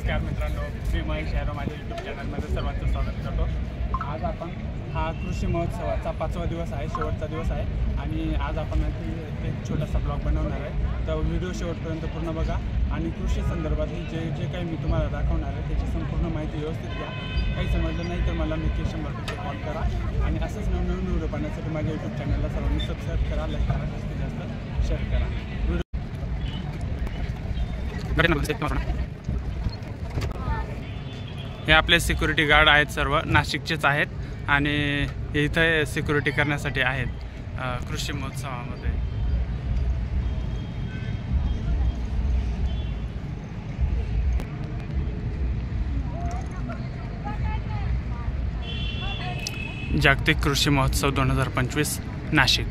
नमस्कार मित्रांनो, मी महेश यादव माझ्या यूट्यूब चॅनलमध्ये सर्वांचं स्वागत करतो। आज आपण हा कृषी महोत्सवाचा 5वा दिवस आहे, शेवटचा दिवस आहे आणि आज आपण एक छोटासा ब्लॉग बनवणार आहे। तर व्हिडिओ शेवटपर्यंत पूर्ण बघा आणि कृषी संदर्भात जे काही मी तुम्हाला दाखवणार आहे त्याची संपूर्ण माहिती व्यवस्थित घ्या। काही समजलं नाही तर मला नक्की 100% कॉल करा आणि असंच नवीन व्हिडिओ पाहण्यासाठी माझ्या यूट्यूब चॅनलला सर्वांनी सबस्क्राईब करा, लाईक करा, जास्तीत जास्त शेअर करा। हे आपले सिक्युरिटी गार्ड आहेत, सर्व नाशिकचेच आहेत आणि इथे सिक्युरिटी करण्यासाठी आहेत कृषी महोत्सवामध्ये। जागतिक कृषी महोत्सव 2025 नाशिक।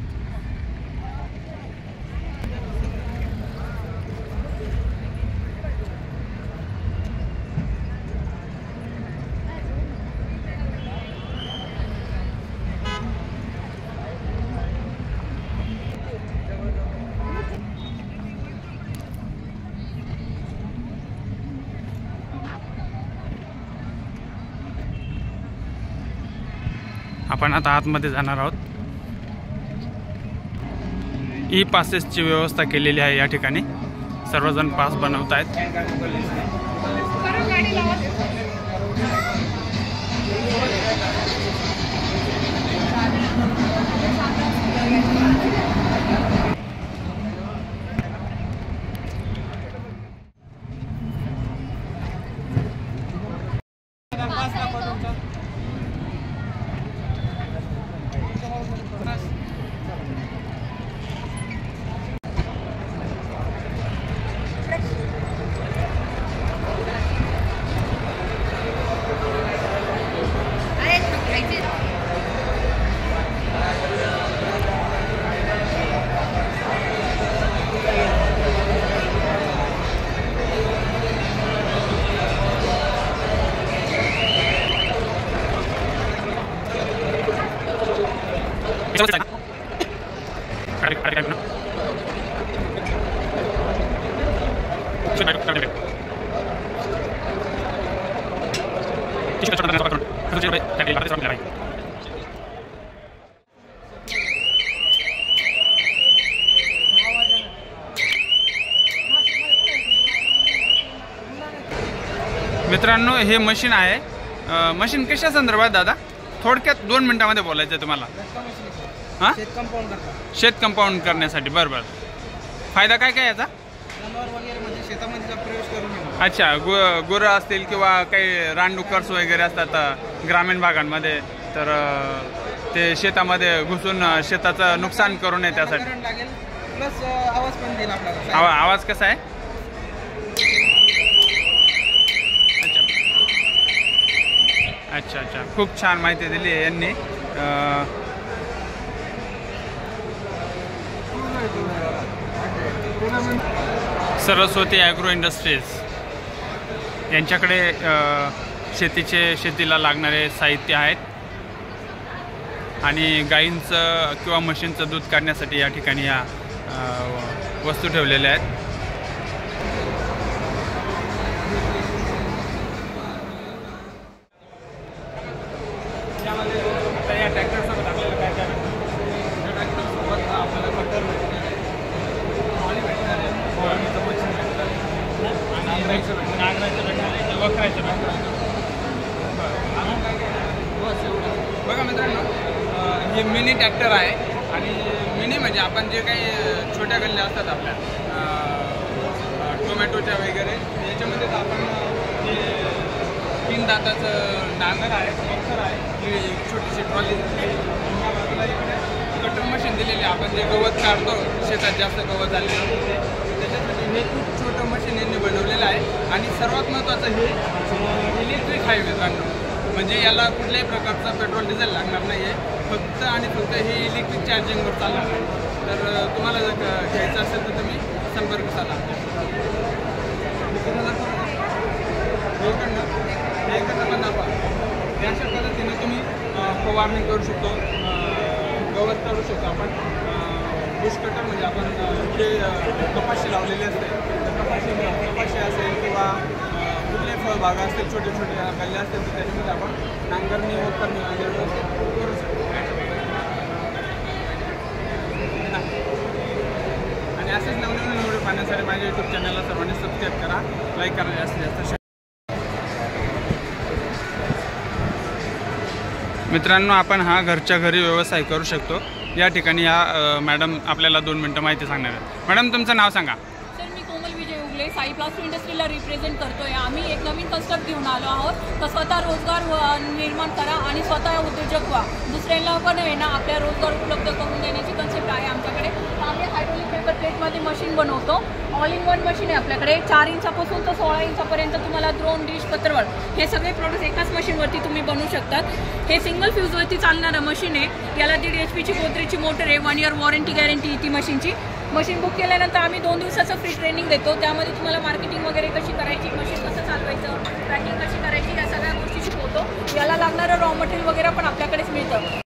आपण आता आतमध्ये जाणार आहोत। ई पासेसची व्यवस्था केलेली आहे या ठिकाणी, सर्वजण पास बनवत आहेत। मित्रांनो, हे मशीन आहे। मशीन कशा संदर्भात दादा थोडक्यात 2 मिनिटांमध्ये बोलायचं आहे तुम्हाला? हां, शेत कंपाऊंड करण्यासाठी। बरोबर, फायदा काय काय याचा? अच्छा, गुरं असतील किंवा काही रानडुकर्स वगैरे असतात ग्रामीण भागांमध्ये, तर ते शेतामध्ये घुसून शेताचं नुकसान करू नये त्यासाठी। आवाज कसा आहे? अच्छा अच्छा, खूप छान माहिती दिली आहे यांनी। सरस्वती ॲग्रो इंडस्ट्रीज यांच्याकडे शेतीला लागणारे साहित्य आहेत आणि गाईंचं किंवा म्हशींचं दूध काढण्यासाठी या ठिकाणी या वस्तू ठेवलेल्या आहेत। बघा मित्रांनो, हे मिनी ट्रॅक्टर आहे आणि मिनी म्हणजे आपण जे काही छोट्या गल्ल्या असतात आपल्या टोमॅटोच्या वगैरे, याच्यामध्ये आपण हे 3 दाताचं नांगर आहे, पत्थर आहे, ही छोटीशी ट्रॉली, कटर मशीन दिलेली आहे। आपण जे गवत काढतो शेतात जास्त गवत झालेलं त्याच्यासाठी हे खूप छोटं मशीन यांनी बनवलेलं आहे आणि सर्वात महत्त्वाचं हे इलेक्ट्रिक आहे मित्रांनो, म्हणजे याला कुठल्याही प्रकारचा पेट्रोल डिझेल लागणार नाही आहे, फक्त आणि फक्त हे इलेक्ट्रिक चार्जिंगवर चालणार आहे। तर तुम्हाला जर घ्यायचं असेल तर तुम्ही संपर्क साधा। अशा पद्धतीने तुम्ही फवारणी करू शकतो, गवत काढू शकतो आपण। बुश कटर म्हणजे आपण जे कपाशी लावलेली असते, कपाशी असेल किंवा कुठल्याही खोल भाग असतील, छोटे छोटे गल्ले असतील, तर त्याच्यामध्ये आपण नांगरणी वखरणी वगैरे करू शकतो. आणि असेच नवनवीन व्हिडिओ पाहण्यासाठी माझ्या यूट्यूब चॅनलला सर्वांनी सबस्क्राईब करा, लाईक करा, जास्तीत जास्त. मित्रांनो, आपण हा घरच्या घरी व्यवसाय करू शकतो. या ठिकाणी या मॅडम आपल्याला 2 मिनटं माहिती सांगणार आहेत. मॅडम, तुमचं नाव सांगा. सर, मी कोमल विजय उगले, साई प्लास्टिक इंडस्ट्रीला रिप्रेझेंट करतोय. आम्ही एक नवीन कन्सेप्ट घेऊन आलो आहोत, तर स्वतः रोजगार निर्माण करा आणि स्वतः उद्योजक व्हा. दुसऱ्यांना पण आहे ना आपल्या रोजगार उपलब्ध करून देण्याची कन्सेप्ट आहे आमच्याकडे. आम्ही हायड्रोलिक पेपर प्लेटमध्ये मशीन बनवतो. ऑल इन वन मशीन आहे आपल्याकडे. 4 इंचापासून तर 16 इंचापर्यंत तुम्हाला ड्रोन, डिश, पत्रवळ हे सगळे प्रोडक्ट्स एकाच मशीनवरती तुम्ही बनवू शकतात. हे सिंगल फ्यूजवरती चालणारं मशीन आहे. याला 1.5 HP गोदरेजची मोटर आहे. 1 इयर वॉरंटी गॅरंटी ती मशीनची. मशीन बुक केल्यानंतर आम्ही 2 दिवसाचं फ्री ट्रेनिंग देतो. त्यामध्ये तुम्हाला मार्केटिंग वगैरे कशी करायची, मशीन कसं चालवायचं, पॅकिंग कशी करायची, या सगळ्या गोष्टी शिकवतो. याला लागणारं रॉ मटेरियल वगैरे पण आपल्याकडेच मिळतं.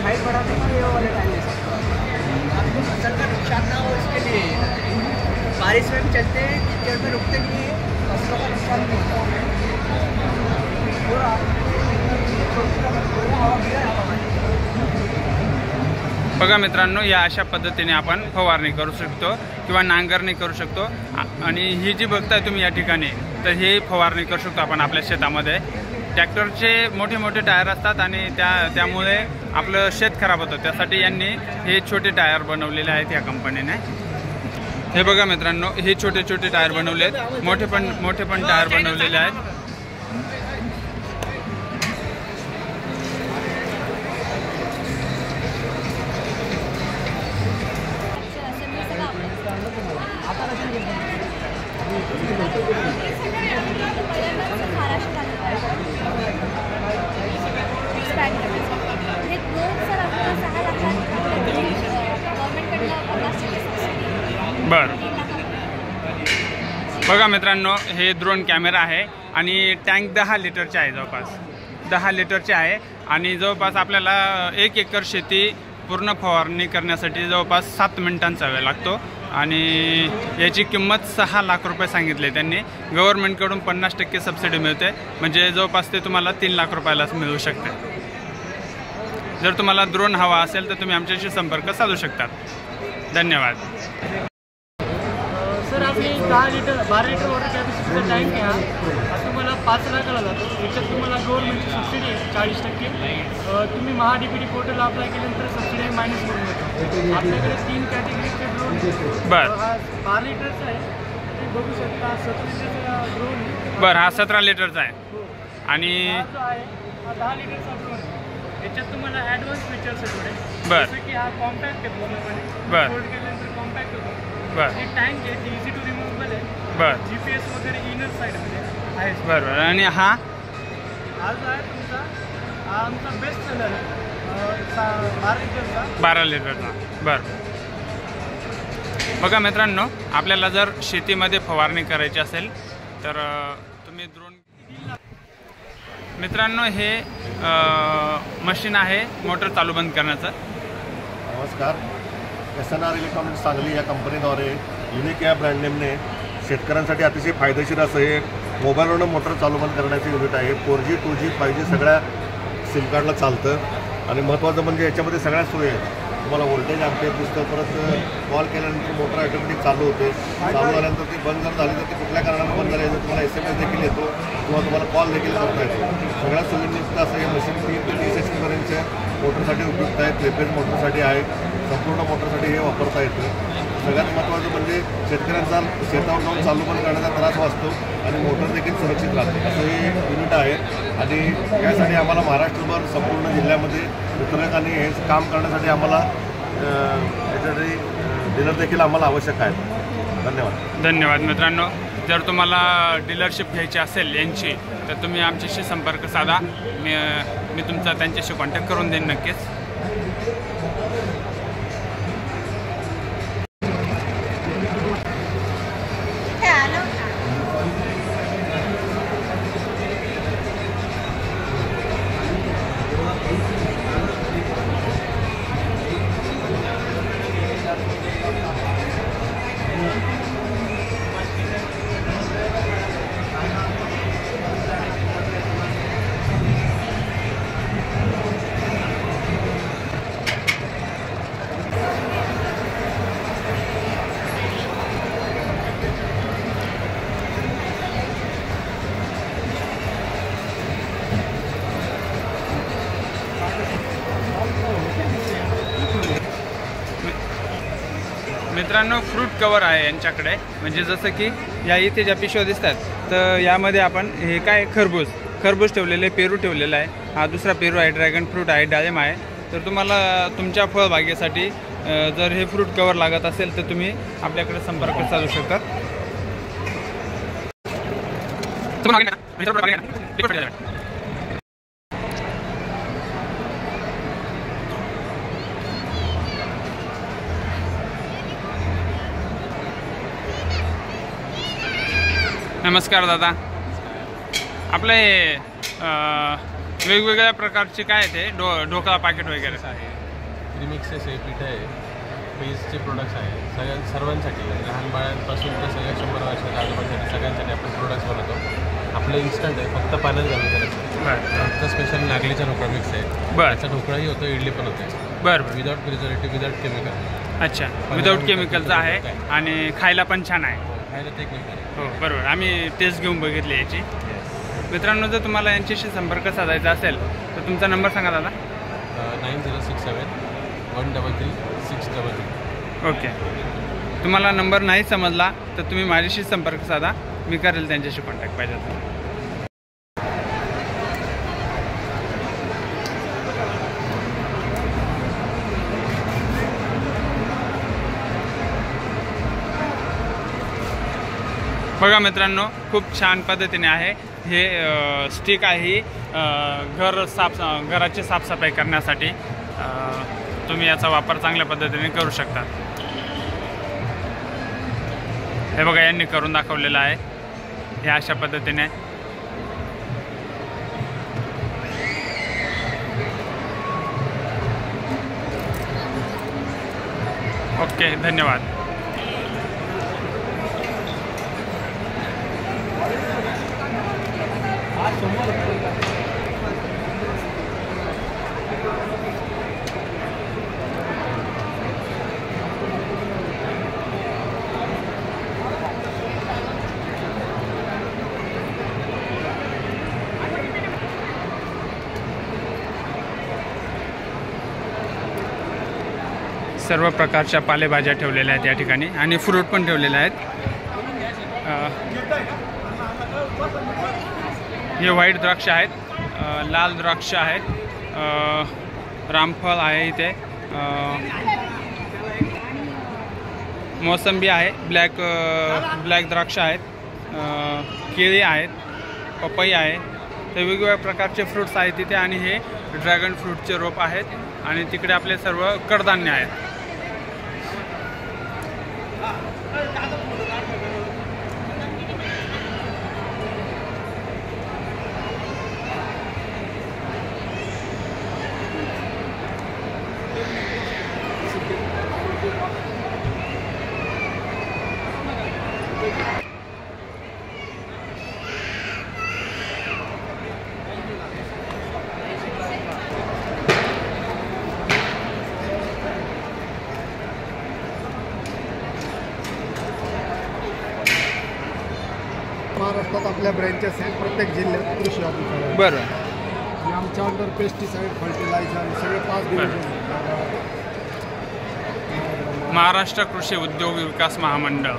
हाइट बढ़ाने के लिए वाले टाइम आपको फसल का नुकसान ना हो इसके लिए बारिश में भी चलते हैं, कीचड़ में रुकते नहीं है, फसलों का नुकसान नहीं होता. बघा मित्रांनो, या अशा पद्धतीने आपण फवारणी करू शकतो किंवा नांगरणी करू शकतो. आणि ही जी बघताय तुम्ही या ठिकाणी, तर ही फवारणी करू शकतो आपण आपल्या शेतामध्ये. ट्रॅक्टरचे मोठे मोठे टायर असतात आणि त्यामुळे आपलं शेत खराब होतं. त्यासाठी यांनी हे छोटे टायर बनवलेले आहेत या कंपनीने. हे बघा मित्रांनो, हे छोटे छोटे टायर बनवले आहेत. मोठे पण टायर बनवलेले आहेत. बरं, बघा मित्रांनो, हे ड्रोन कॅमेरा आहे आणि टँक 10 लिटरचे आहे. जवळपास 10 लिटरचे आहे आणि जवळपास आपल्याला 1 एकर शेती पूर्ण फवारणी करण्यासाठी जवळपास 7 मिनिटांचा वेळ लागतो. आणि याची किंमत 6 लाख रुपये सांगितले त्यांनी. गव्हर्नमेंटकडून 50% सबसिडी मिळते, म्हणजे जवळपास ते तुम्हाला 3 लाख रुपयालाच मिळू शकते. जर तुम्हाला ड्रोन हवा असेल तर तुम्ही आमच्याशी संपर्क साधू शकतात. धन्यवाद. सर, आपली 12 लिटर वॉटर कॅपॅसिटीचा टँक आहे हा तुम्हाला 5 लाखाला जातो. याच्यात तुम्हाला गव्हर्नमेंटची सबसिडी आहे 40%. तुम्ही महाडीपीडी पोर्टल अप्लाय केल्यानंतर सबसिडी मायनस करून मिळतो. आपल्याकडे 3 कॅटेगरीचे ड्रोन. हा 12 लिटरचा आहे, तुम्ही बघू शकता. 17 लिटरचा ड्रोन आहे. बरं, हा 17 लिटरचा आहे. आणि जो आहे हा 10 लिटरचा ड्रोन आहे. याच्यात तुम्हाला ॲडव्हान्स फीचर्स आहे थोडे. बरं, जसं की हा कॉम्पॅक्ट आहे पूर्णपणे. बरं, फोल्ड केल्यानंतर कॉम्पॅक्ट होतो. बरं, हे टँक आहे, ते इझी टू रिमूव्हेबल आहे. बरं, GPS वगैरे इनर साईडमध्ये आहे. बरं. आणि हा जो आहे तुमचा, हा आमचा बेस्ट सेलर आहे 12 लिटरचा. बरं. बघा मित्रांनो, आपल्याला जर शेतीमध्ये फवारणी करायची असेल तर तुम्ही ड्रोन. मित्रांनो, हे मशीन आहे मोटर चालू बंद करण्याचं. नमस्कार. SNR इलेक्ट्रॉनिक्स सांगली या कंपनीद्वारे युनिक या ब्रँड नेमने शेतकऱ्यांसाठी अतिशय फायदेशीर असं हे मोबाईलवरून मोटर चालू बंद करण्याचे युनिट आहे. 4G 2G 5G सगळ्या सिम कार्डला चालतं. आणि महत्त्वाचं म्हणजे याच्यामध्ये सगळ्या सोयी आहेत. तुम्हाला व्होल्टेज अँपेअर दिसतं, परत कॉल केल्यानंतर मोटर ऑटोमॅटिक चालू होते. चालू झाल्यानंतर ती बंद जर झाली तर ती कुठल्या कारणानं बंद झाली तर तुम्हाला SMS देखील येतो किंवा तुम्हाला कॉल देखील करता येतो. सगळ्या सोयींयुक्त असं हे मशीन 3 ते 30 HP मोटरसाठी उपयुक्त आहे. 3 फेज मोटरसाठी आहे. संपूर्ण मोटरसाठी हे वापरता येतं. सगळ्यात महत्त्वाचं म्हणजे शेतकऱ्यांचा शेतावर जाऊन चालू बंद करण्याचा त्रास वाचतो आणि मोटर देखील सुरक्षित राहते. असं हे युनिट आहे. आणि यासाठी आम्हाला महाराष्ट्रभर संपूर्ण जिल्ह्यामध्ये वितरक आणि हे काम करण्यासाठी आम्हाला याच्यासाठी डीलर देखील आम्हाला आवश्यक आहे. धन्यवाद. धन्यवाद मित्रांनो. जर तुम्हाला डीलरशिप घ्यायची असेल यांची तर तुम्ही आमच्याशी संपर्क साधा. मी तुमचा त्यांच्याशी कॉन्टॅक्ट करून देईन नक्कीच. मित्रांनो, फ्रूट कवर आहे यांच्याकडे. म्हणजे जसं की या इथे ज्या पिशव्या दिसतात तर यामध्ये आपण हे काय खरबूज ठेवलेले, पेरू ठेवलेला आहे. हा दुसरा पेरू आहे, ड्रॅगन फ्रूट आहे, डाळिंब आहे. तर तुम्हाला तुमच्या फळबागेसाठी जर हे फ्रूट कवर लागत असेल तर तुम्ही आपल्याकडे संपर्क साधू शकता. नमस्कार दादा. आपलं हे वेगवेगळ्या प्रकारचे काय ते ढोकळा पाकिट वगैरे आहे, प्रीमिक्सेस आहे, पीठ आहे, पेस्टचे प्रोडक्ट्स आहे. सर्वांसाठी लहान बाळांपासून तर सगळ्या 100 वर्षाच्या आजोबांसाठी सगळ्यांसाठी आपण प्रोडक्ट्स बनवतो. आपलं इन्स्टंट आहे, फक्त पाण्यात घालून करायचं. आमचा स्पेशल नागलीचा ढोकळा मिक्स आहे. त्याचा ढोकळाही होतो, इडली पण होते. बरं. Without preservative, without chemical. अच्छा, विदाउट केमिकलचा आहे आणि खायला पण छान आहे. खायला ते एक नंबर आहे. हो बरोबर, आम्ही टेस्ट घेऊन बघितली याची. मित्रांनो, जर तुम्हाला यांच्याशी संपर्क साधायचा असेल तर तुमचा नंबर सांगा दादा. 9067 133 633. ओके. तुम्हाला नंबर नाही समजला तर तुम्ही माझ्याशी संपर्क साधा, मी करेल त्यांच्याशी कॉन्टॅक्ट पाहिजे तर. बघा मित्रांनो, खूप छान पद्धतीने आहे हे स्टिक आहे. घराची साफसफाई करण्यासाठी तुम्ही याचा वापर चांगल्या पद्धतीने करू शकता. हे बघा, यांनी करून दाखवलेलं आहे. हे अशा पद्धतीने. ओके, धन्यवाद. सर्व प्रकारच्या पालेभाज्या ठेवलेल्या आहेत या ठिकाणी आणि फ्रूट पण ठेवलेले आहेत. हे व्हाईट द्राक्ष आहेत, लाल द्राक्ष आहेत, रामफळ आहे इथे, मोसंबी आहे, ब्लॅक द्राक्ष आहेत, केळी आहेत, पपई आहे. तर वेगवेगळ्या प्रकारचे फ्रूट्स आहेत तिथे आणि हे ड्रॅगन फ्रूटचे रोप आहेत आणि तिकडे आपले सर्व कडधान्य आहेत. महाराष्ट्रात आपल्या ब्रँचेस आहेत प्रत्येक जिल्ह्यात कृषी ऑफिस. बरं. आणि आमच्या अंडर पेस्टिसाईड, फर्टिलायझर सगळे 5 डिव्हिजन. महाराष्ट्र कृषी उद्योग विकास महामंडळ.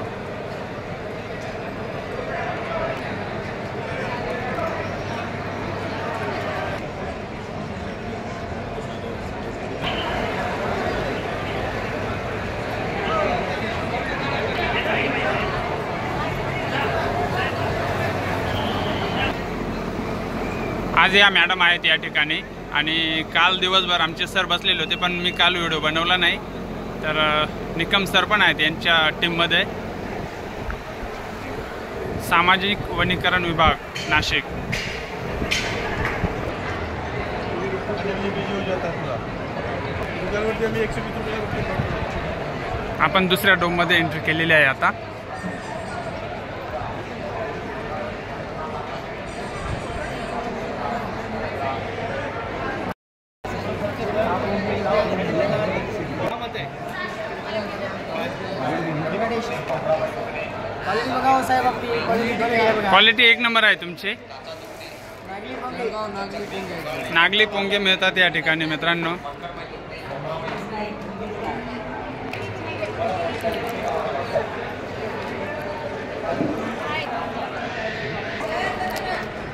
आज या मॅडम आहेत या ठिकाणी आणि काल दिवसभर आमचे सर बसलेले होते पण मी काल व्हिडिओ बनवला नाही. तर निकम सर पण आहेत यांच्या टीममध्ये. सामाजिक वनीकरण विभाग नाशिक. आपण दुसऱ्या डोममध्ये एंट्री केलेली आहे आता. क्वालिटी एक नंबर आहे तुमची. नागली पोंगे मिळतात या ठिकाणी मित्रांनो.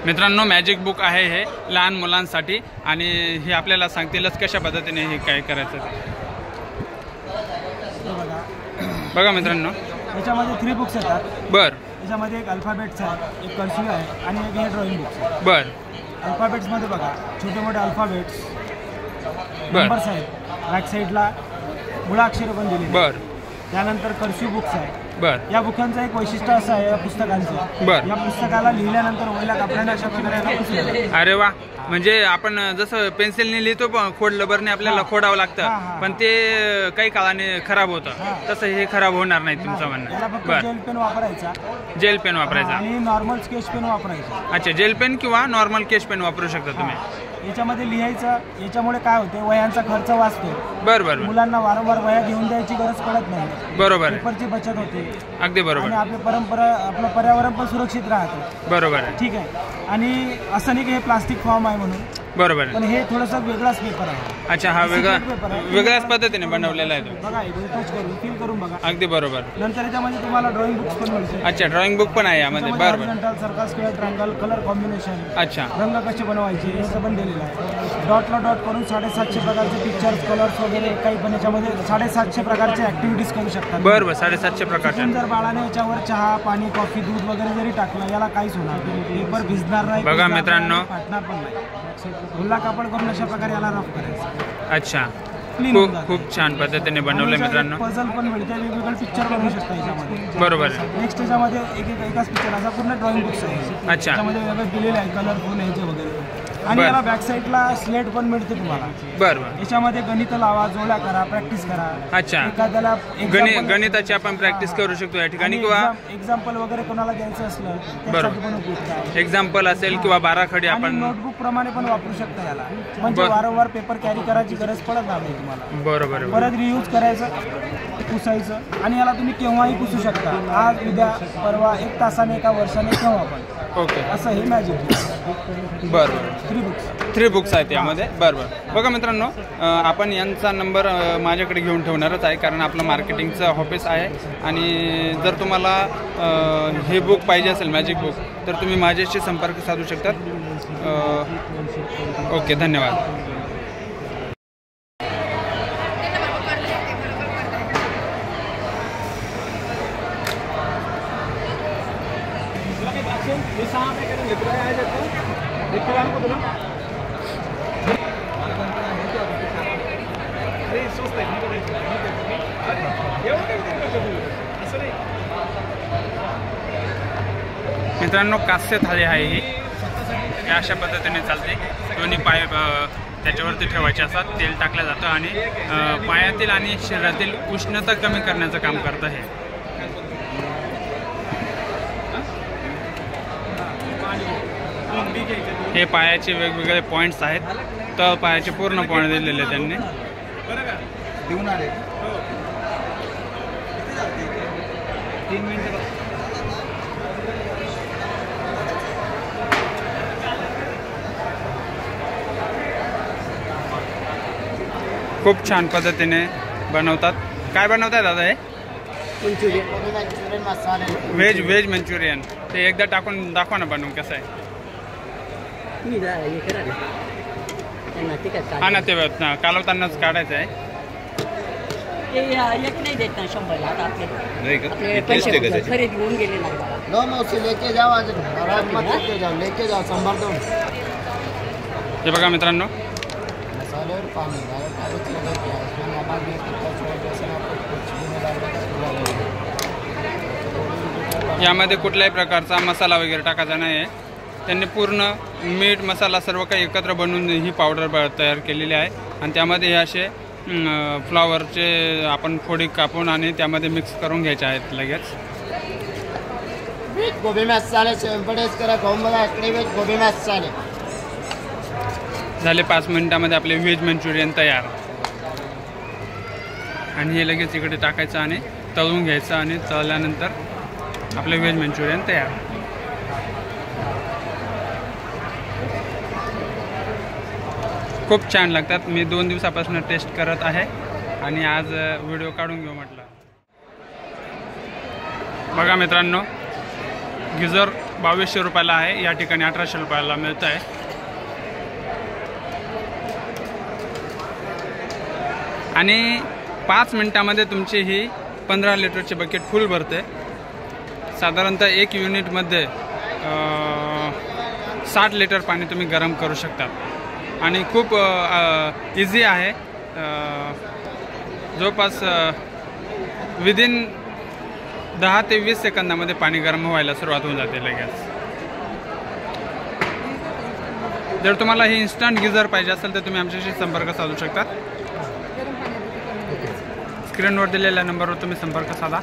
मित्रांनो मॅजिक बुक आहे हे लहान मुलांसाठी आणि हे आपल्याला सांगतीलच कशा पद्धतीने हे काय करायचं ते. बघा मित्रांनो याच्यामध्ये 3 बुक्स येतात. बर. याच्यामध्ये एक अल्फाबेट्स आहे, एक कर्सिव्ह आहे आणि एक हे ड्रॉइंग बुक्स आहे. बर. अल्फाबेट्समध्ये बघा छोटे मोठे अल्फाबेट्स बर. नंबर्स आहेत. बॅक साईडला मुळाक्षरे पण दिली. बर. त्यानंतर कर्सिव्ह बुक्स आहे. बर. या बुकांचं एक वैशिष्ट्य असं आहे या पुस्तकांचं. बर. या पुस्तकाला लिहिल्यानंतर वहिल्या कपड्याने अशा प्रकारे अरे वा. म्हणजे आपण जसं पेन्सिलने लिहितो पण खोड लबरने आपल्याला खोडावं लागतं पण ते काही काळाने खराब होतं तसं हे खराब होणार नाही तुमचं याला म्हणणं. फक्त बर. जेल पेन वापरायचा. जेल पेन वापरायचा आणि नॉर्मल स्केच पेन वापरायचा. अच्छा जेल पेन किंवा नॉर्मल केश पेन वापरू शकता तुम्ही. याच्यामध्ये लिहायचं. याच्यामुळे काय होते वह्यांचा खर्च वाचतो. बरोबर. मुलांना वारंवार वह्या घेऊन द्यायची गरज पडत नाही. बरोबर. पेपरची बचत होते. अगदी बरोबर. आणि आपली परंपरा आपलं पर्यावरण पण सुरक्षित राहतं. बरोबर आहे. ठीक आहे. आणि असं नाही की हे प्लास्टिक फॉर्म आहे म्हणून. बरोबर पण हे थोडंसं वेगळाच पेपर आहे. अच्छा हा वेगळा वेगळ्याच पद्धतीने बनवलेला आहे तो. बघा टच करून फील करून बघा. अगदी बरोबर. नंतर याच्यामध्ये तुम्हाला ड्रॉइंग बुक्स पण मिळते. अच्छा ड्रॉइंग बुक पण आहे यामध्ये. बरोबर. Circle square triangle colour combination अच्छा रंग कसे बनवायचे हे पण दिलेलं आहे. डॉटला डॉट करून 750 प्रकारचे पिक्चर्स कलर्स वगैरे काही पण याच्यामध्ये 750 प्रकारचे ऍक्टिव्हिटीज करू शकतात. बरोबर 750 प्रकारचे. जर बाळाने याच्यावर चहा पाणी कॉफी दूध वगैरे जरी टाकलं याला काहीच होणार नाही. पेपर भिजणार नाही. बघा मित्रांनो फाटणार पण नाही. ओला कापड करून अशा प्रकारे याला रफ करायचं. अच्छा क्लीन खूप छान पद्धतीने बनवलं मित्रांनो. पझल पण मिळते. वेगवेगळे पिक्चर बनवू शकता याच्यामध्ये. बरोबर. नेक्स्ट याच्यामध्ये एकाच पिक्चर असा पूर्ण ड्रॉइंग बुक्स आहे. अच्छा त्याच्यामध्ये वेगळं दिलेलं आहे कलरफुल ह्याचे वगैरे. आणि याला बॅक साईडला स्लेट पण मिळते तुम्हाला. बरोबर. याच्यामध्ये गणित लावा जोड्या करा प्रॅक्टिस करा. अच्छा एखाद्याला गणिताची आपण प्रॅक्टिस करू शकतो या ठिकाणी किंवा एक्झाम्पल वगैरे कोणाला द्यायचं असलं त्यासाठी पण उपयुक्त आहे. एक्झाम्पल असेल किंवा बाराखडी आपण नोटबुक प्रमाणे पण वापरू शकता याला. म्हणजे वारंवार पेपर कॅरी करायची गरज पडत नाही तुम्हाला. बरोबर. परत रियूज करायचं पुसायचं आणि याला तुम्ही केव्हाही पुसू शकता. आज उद्या परवा 1 तासाने 1 वर्षाने केव्हा पण. ओके असं हे मॅजिक. बरं. 3 बुक्स आहेत यामध्ये. बरोबर. बघा मित्रांनो आपण यांचा नंबर माझ्याकडे घेऊन ठेवणारच आहे कारण आपलं मार्केटिंगचं ऑफिस आहे आणि जर तुम्हाला हे बुक पाहिजे असेल मॅजिक बुक तर तुम्ही माझ्याशी संपर्क साधू शकतात. ओके धन्यवाद. मित्रांनो कास्य थाळी आहे ही अशा पद्धतीने चालते. दोन्ही पाय त्याच्यावरती ठेवायचे असतात. तेल टाकलं जातं आणि पायातील आणि शरीरातील उष्णता कमी करण्याचं काम करतं हे. हे पायाचे वेगवेगळे पॉईंट्स आहेत. तर पायाचे पूर्ण पॉईंट दिलेले त्यांनी. खूप छान पद्धतीने बनवतात. काय बनवताय दादा हे? Veg Manchurian. ते एकदा टाकून दाखवा ना बनवून कसं आहे. हा ना ते कालवतानाच काढायचं आहे. एक नाही देत ना 100 आता आपले पैसे खरेदी होऊन गेले नाही. लेके जाओ आज लेके जाओ संभार दो. हे बघा मित्रांनो, मसाले और पानी डायरेक्ट कागज लगा दिया, उसमें नमक भी कितना छोड़ दिया, इसमें आपको कुछ भी नहीं डालना है। यामध्ये कुठल्याही प्रकारचा मसाला वगैरे टाकायचा नाही आहे. त्यांनी पूर्ण मीठ मसाला सर्व काही एकत्र बनवून ही पावडर तयार केलेली आहे आणि त्यामध्ये हे असे फ्लॉवरचे आपण फोडी कापून आणि त्यामध्ये मिक्स करून घ्यायचे आहेत लगेच. वेज गोबी मसाले सिंपल करा गहूमध्ये असले वेज गोबी मसाले झाले. 5 मिनिटामध्ये आपले व्हेज मंचुरियन तयार. आणि हे लगेच इकडे टाकायचं आणि तळून घ्यायचं आणि तळल्यानंतर आपले व्हेज मंचुरियन तयार. खूप छान लागतात. मी 2 दिवसापासून टेस्ट करत आहे आणि आज व्हिडिओ काढून घेऊ म्हटलं. बघा मित्रांनो, गिझर 2200 रुपयाला आहे. या ठिकाणी 1800 रुपयाला मिळत आहे. आणि 5 मिनिटामध्ये तुमची ही 15 लिटरची बकेट फुल भरते. साधारणतः 1 युनिटमध्ये 60 लिटर पाणी तुम्ही गरम करू शकता आणि खूप इझी आहे. जवळपास विदिन 10 ते 20 सेकंदामध्ये पाणी गरम व्हायला सुरुवात होऊन जाते लगेच. जर तुम्हाला ही इन्स्टंट गिझर पाहिजे असेल तर तुम्ही आमच्याशी संपर्क साधू शकता. स्क्रीनवर दिलेल्या नंबरवर तुम्ही संपर्क साधा.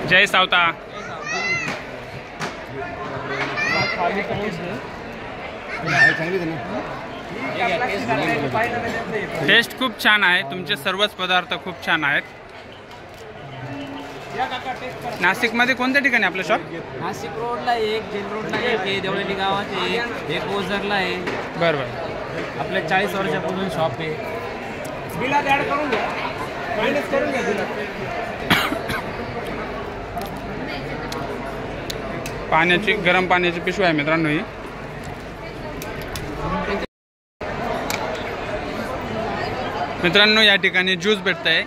जय सावता. टेस्ट खूप छान आहे. तुमचे सर्वच पदार्थ खूप छान आहेत. नाशिकमध्ये कोणत्या ठिकाणी आपलं शॉप? नाशिक रोडला एक, जेल रोडला एक आहे, देवळी गावात एक ओझरला आहे. बरं. आपल्या 40 वर्षापासून शॉप आहे. बिलात ॲड करून घ्या, मायनस करून घ्या बिलात. पाण्याची गरम पाण्याची पिशवी आहे मित्रांनो ही. मित्रांनो, या ठिकाणी ज्यूस भेटत आहे.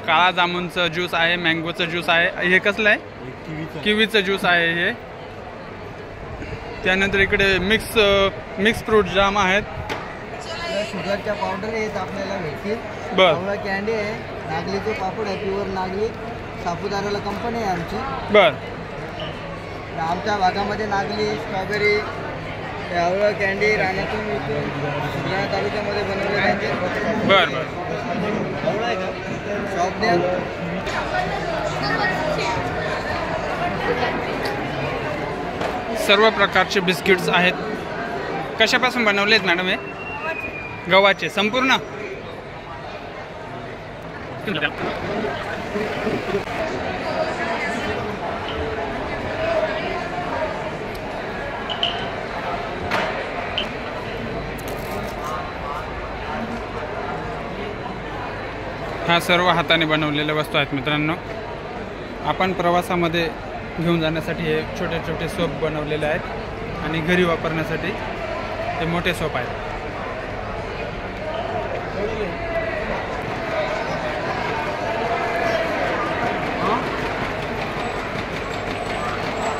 काळा जामुनचं ज्यूस आहे, मँगोचं ज्यूस आहे. हे कसलं आहे? किवीचं ज्यूस आहे हे. त्यानंतर इकडे मिक्स फ्रूट जाम आहेत. शुगरच्या पावडर आहेत आपल्याला भेटतील. बरं. कॅन्डी आहे, नागलीचे पापड आहे, प्युअर नागली. सापुताराला कंपनी आहे आमची. बरं. आमच्या भागामध्ये नागली, स्ट्रॉबेरी, आवळं कॅन्डी रानातून बुलढाणा तालुक्यामध्ये बनवले जाते. बरं. आवळं आहे का? शॉप द्या. सर्व प्रकारचे बिस्किट्स आहेत. कशापासून बनवले आहेत मॅडम हे? गव्हाचे संपूर्ण. ह्या सर्व हाताने बनवलेल्या वस्तू आहेत मित्रांनो. आपण प्रवासामध्ये घेऊन जाण्यासाठी हे छोटे छोटे सोप बनवलेले आहेत आणि घरी वापरण्यासाठी हे मोठे सोप आहेत.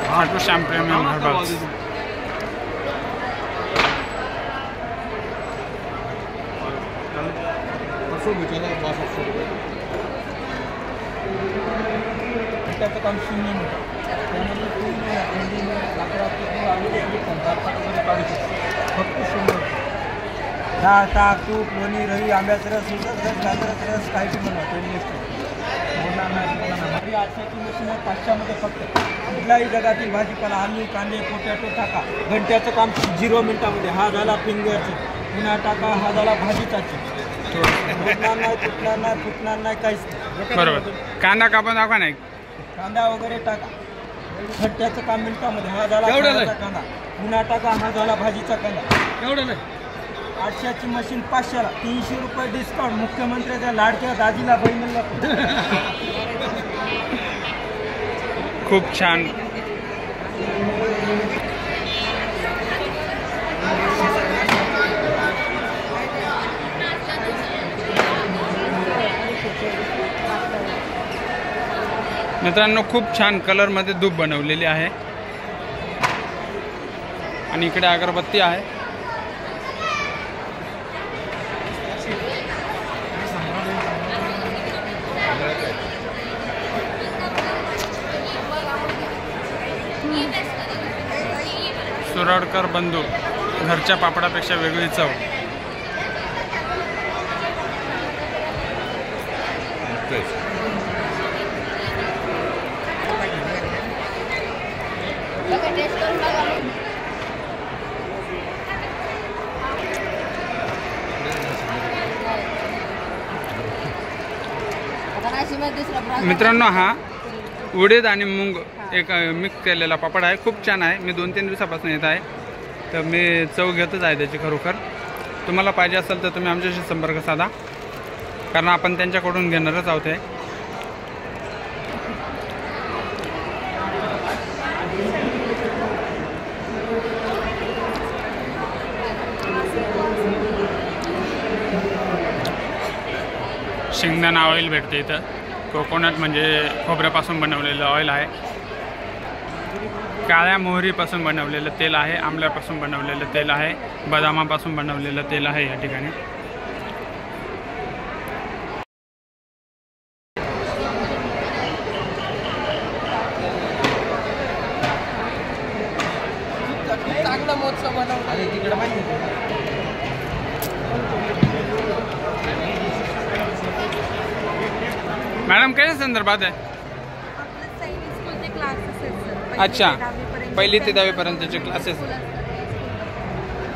Khatu Shyam premium herbals. त्याचं काम 0 मिनिट. त्यामध्ये पूर्ण फक्त 100. डाळ, ताक, तूप, लोणी, रवी, आंब्याचा रस, गाजराचा रस, काही बनवा. 800ची मशीन आहे. 500मध्ये फक्त कुठल्याही जगातील भाजीपाला, आलू, कांदे, पोटॅटो टाका. घंट्याचं काम 0 मिनिटामध्ये. हा झाला फिंगरची. पुन्हा टाका. हा झाला भाजीचा चिप्स. फुटणार नाही, तुटणार नाही, फुटणार नाही, काहीच नाही. बरोबर. कांदा कापून दाखवा नाही. कांदा वगैरे टाका. घंट्याचं काम मिनिटामध्ये. हा झाला कांदा. पुन्हा टाका. हा झाला भाजीचा कांदा. एवढं नाही. 800ची मशीन 500ला. 300 रुपये डिस्काउंट. मुख्यमंत्र्याच्या लाडक्या दाजीला बहिणीला. खूप छान. मित्रांनो खूप छान कलरमध्ये धूप बनवलेली आहे आणि इकडे अगरबत्ती आहे. सुरडकर बंधू, घरच्या पापडापेक्षा वेगळी चव. मित्रांनो हा उडीद आणि मूग एक मिक्स केलेला पापड आहे. खूप छान आहे. मी 2-3 दिवसापासून येत आहे, तर मी चव घेतच आहे त्याची खरोखर. तुम्हाला पाहिजे असेल तर तुम्ही आमच्याशी संपर्क साधा, कारण आपण त्यांच्याकडून घेणारच आहोत. हे शेंगदाणा ऑइल भेटते इथं. कोकोनट म्हणजे खोबऱ्यापासून बनवलेलं ऑइल आहे. काळ्या मोहरीपासून बनवलेलं तेल आहे. आंबल्यापासून बनवलेलं तेल आहे. बदामापासून बनवलेलं तेल आहे या ठिकाणी. चांगला महोत्सव बनवला तिकडे माहिती. मॅडम कशा संदर्भात आहे? अच्छा, 1ली ते 10वी पर्यंतचे क्लासेस.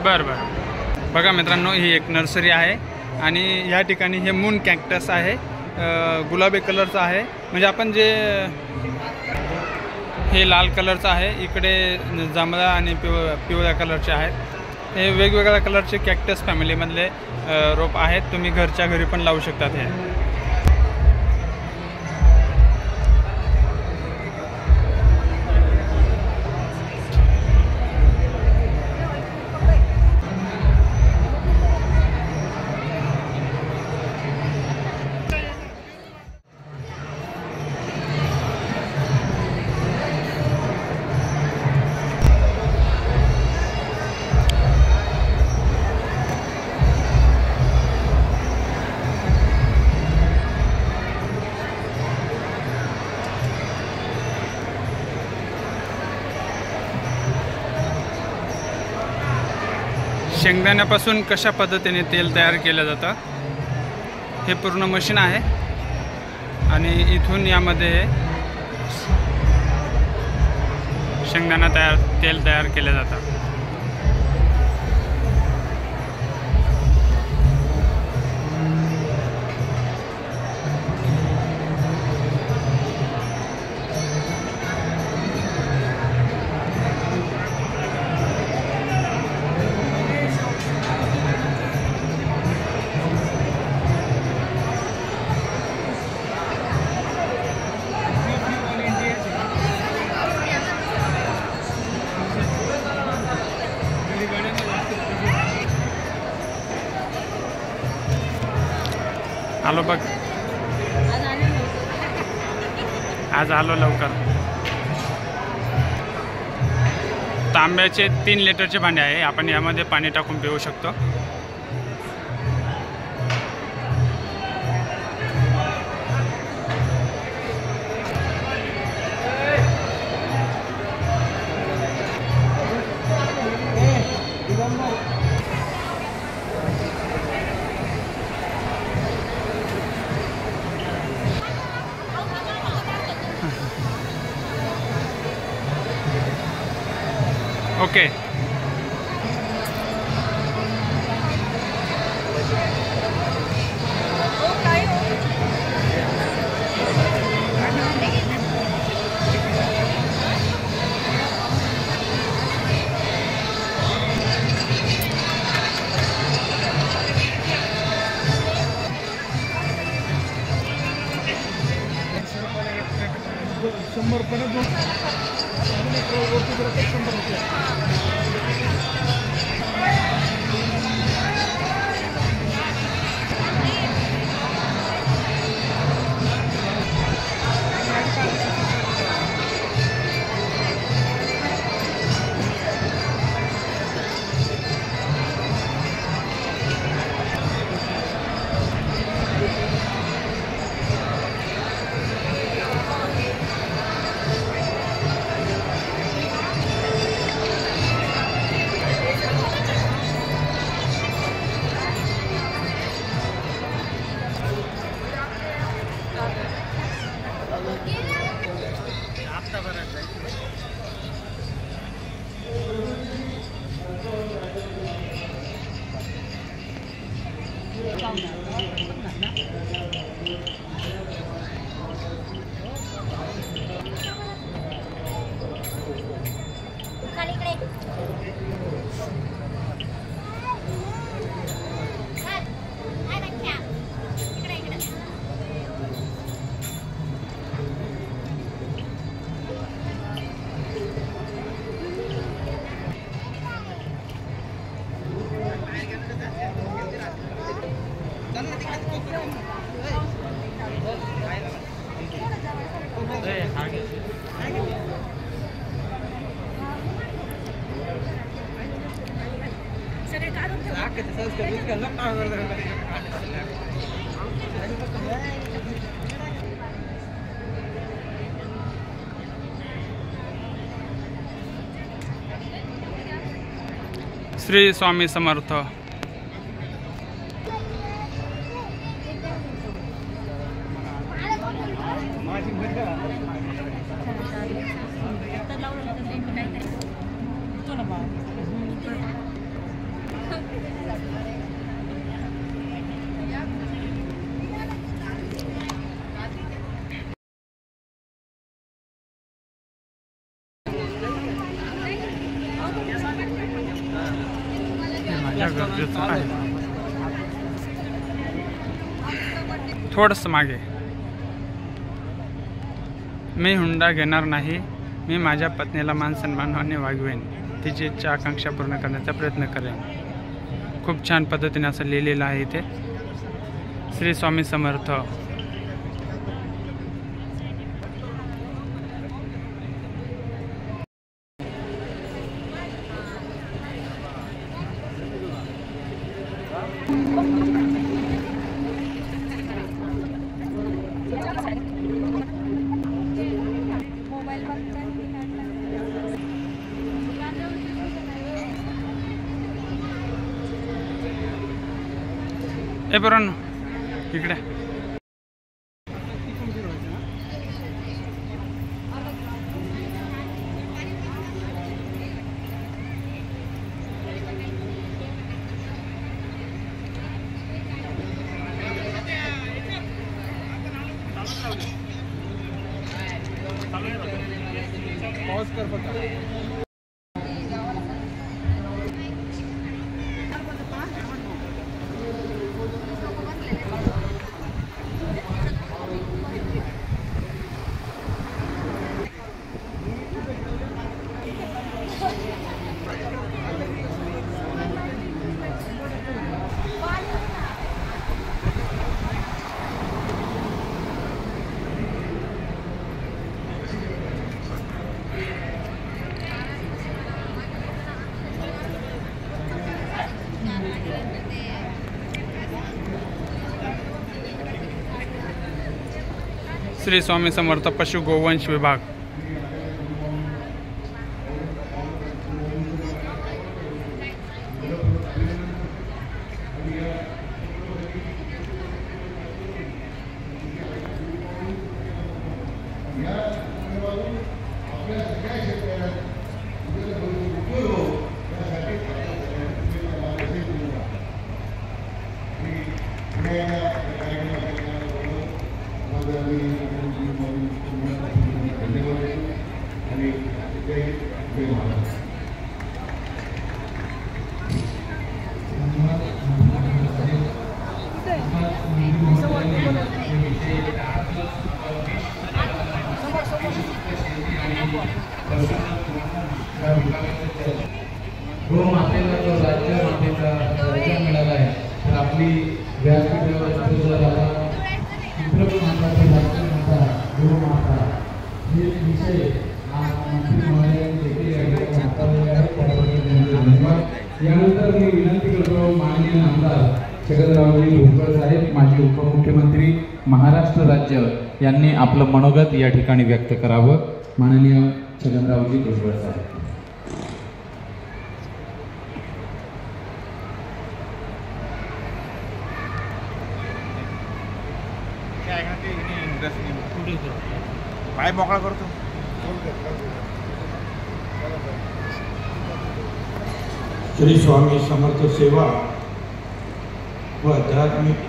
बरं बरं. बघा मित्रांनो, ही एक नर्सरी आहे आणि ह्या ठिकाणी हे मून कॅक्टस आहे. गुलाबी कलरचं आहे. म्हणजे आपण जे हे लाल कलरचं आहे, इकडे जांभळा आणि पिवळ्या कलरचे आहेत. हे वेगवेगळ्या कलरचे कॅक्टस फॅमिलीमधले रोप आहेत. तुम्ही घरच्या घरी पण लावू शकतात. हे शेंगदाण्यापासून कशा पद्धतीने तेल तयार केलं जातं हे पूर्ण मशीन आहे आणि इथून यामध्ये शेंगदाणा तेल तयार केलं जातं. आलो बघ, आज आलो लवकर. तांब्याचे 3 लिटरचे भांडे आहे. आपण यामध्ये पाणी टाकून पिऊ शकतो. ओके. श्री स्वामी समर्थ. थोडंसं मागे. मी हुंडा घेणार नाही. मी माझ्या पत्नीला मान सन्मानाने वागवेन. तिची इच्छा आकांक्षा पूर्ण करण्याचा प्रयत्न करेन. खूप छान पद्धतीने असं लिहिलेलं आहे इथे. श्री स्वामी समर्थ. ए बरं इकडे. पॉज कर फक्त. श्री स्वामी समर्थ पशु गोवंश विभाग. गोमातेला जो राज्य मातेचा दर्जा मिळाला आहे तर आपली व्यासपीठावर माताची राज्यमाता गोमाता हे विषय मंत्री महोदयांनी देखील हाताळलेले आहेत. त्याबद्दल धन्यवाद. यानंतर मी विनंती करतो माननीय आमदार छगनरावजी भुजबळ साहेब, माजी उपमुख्यमंत्री महाराष्ट्र राज्य यांनी आपलं मनोगत या ठिकाणी व्यक्त करावं. माननीय छगनरावजी भुजबळ साहेब. पाय मोकळा करतो. श्री स्वामी समर्थ सेवा व आध्यात्मिक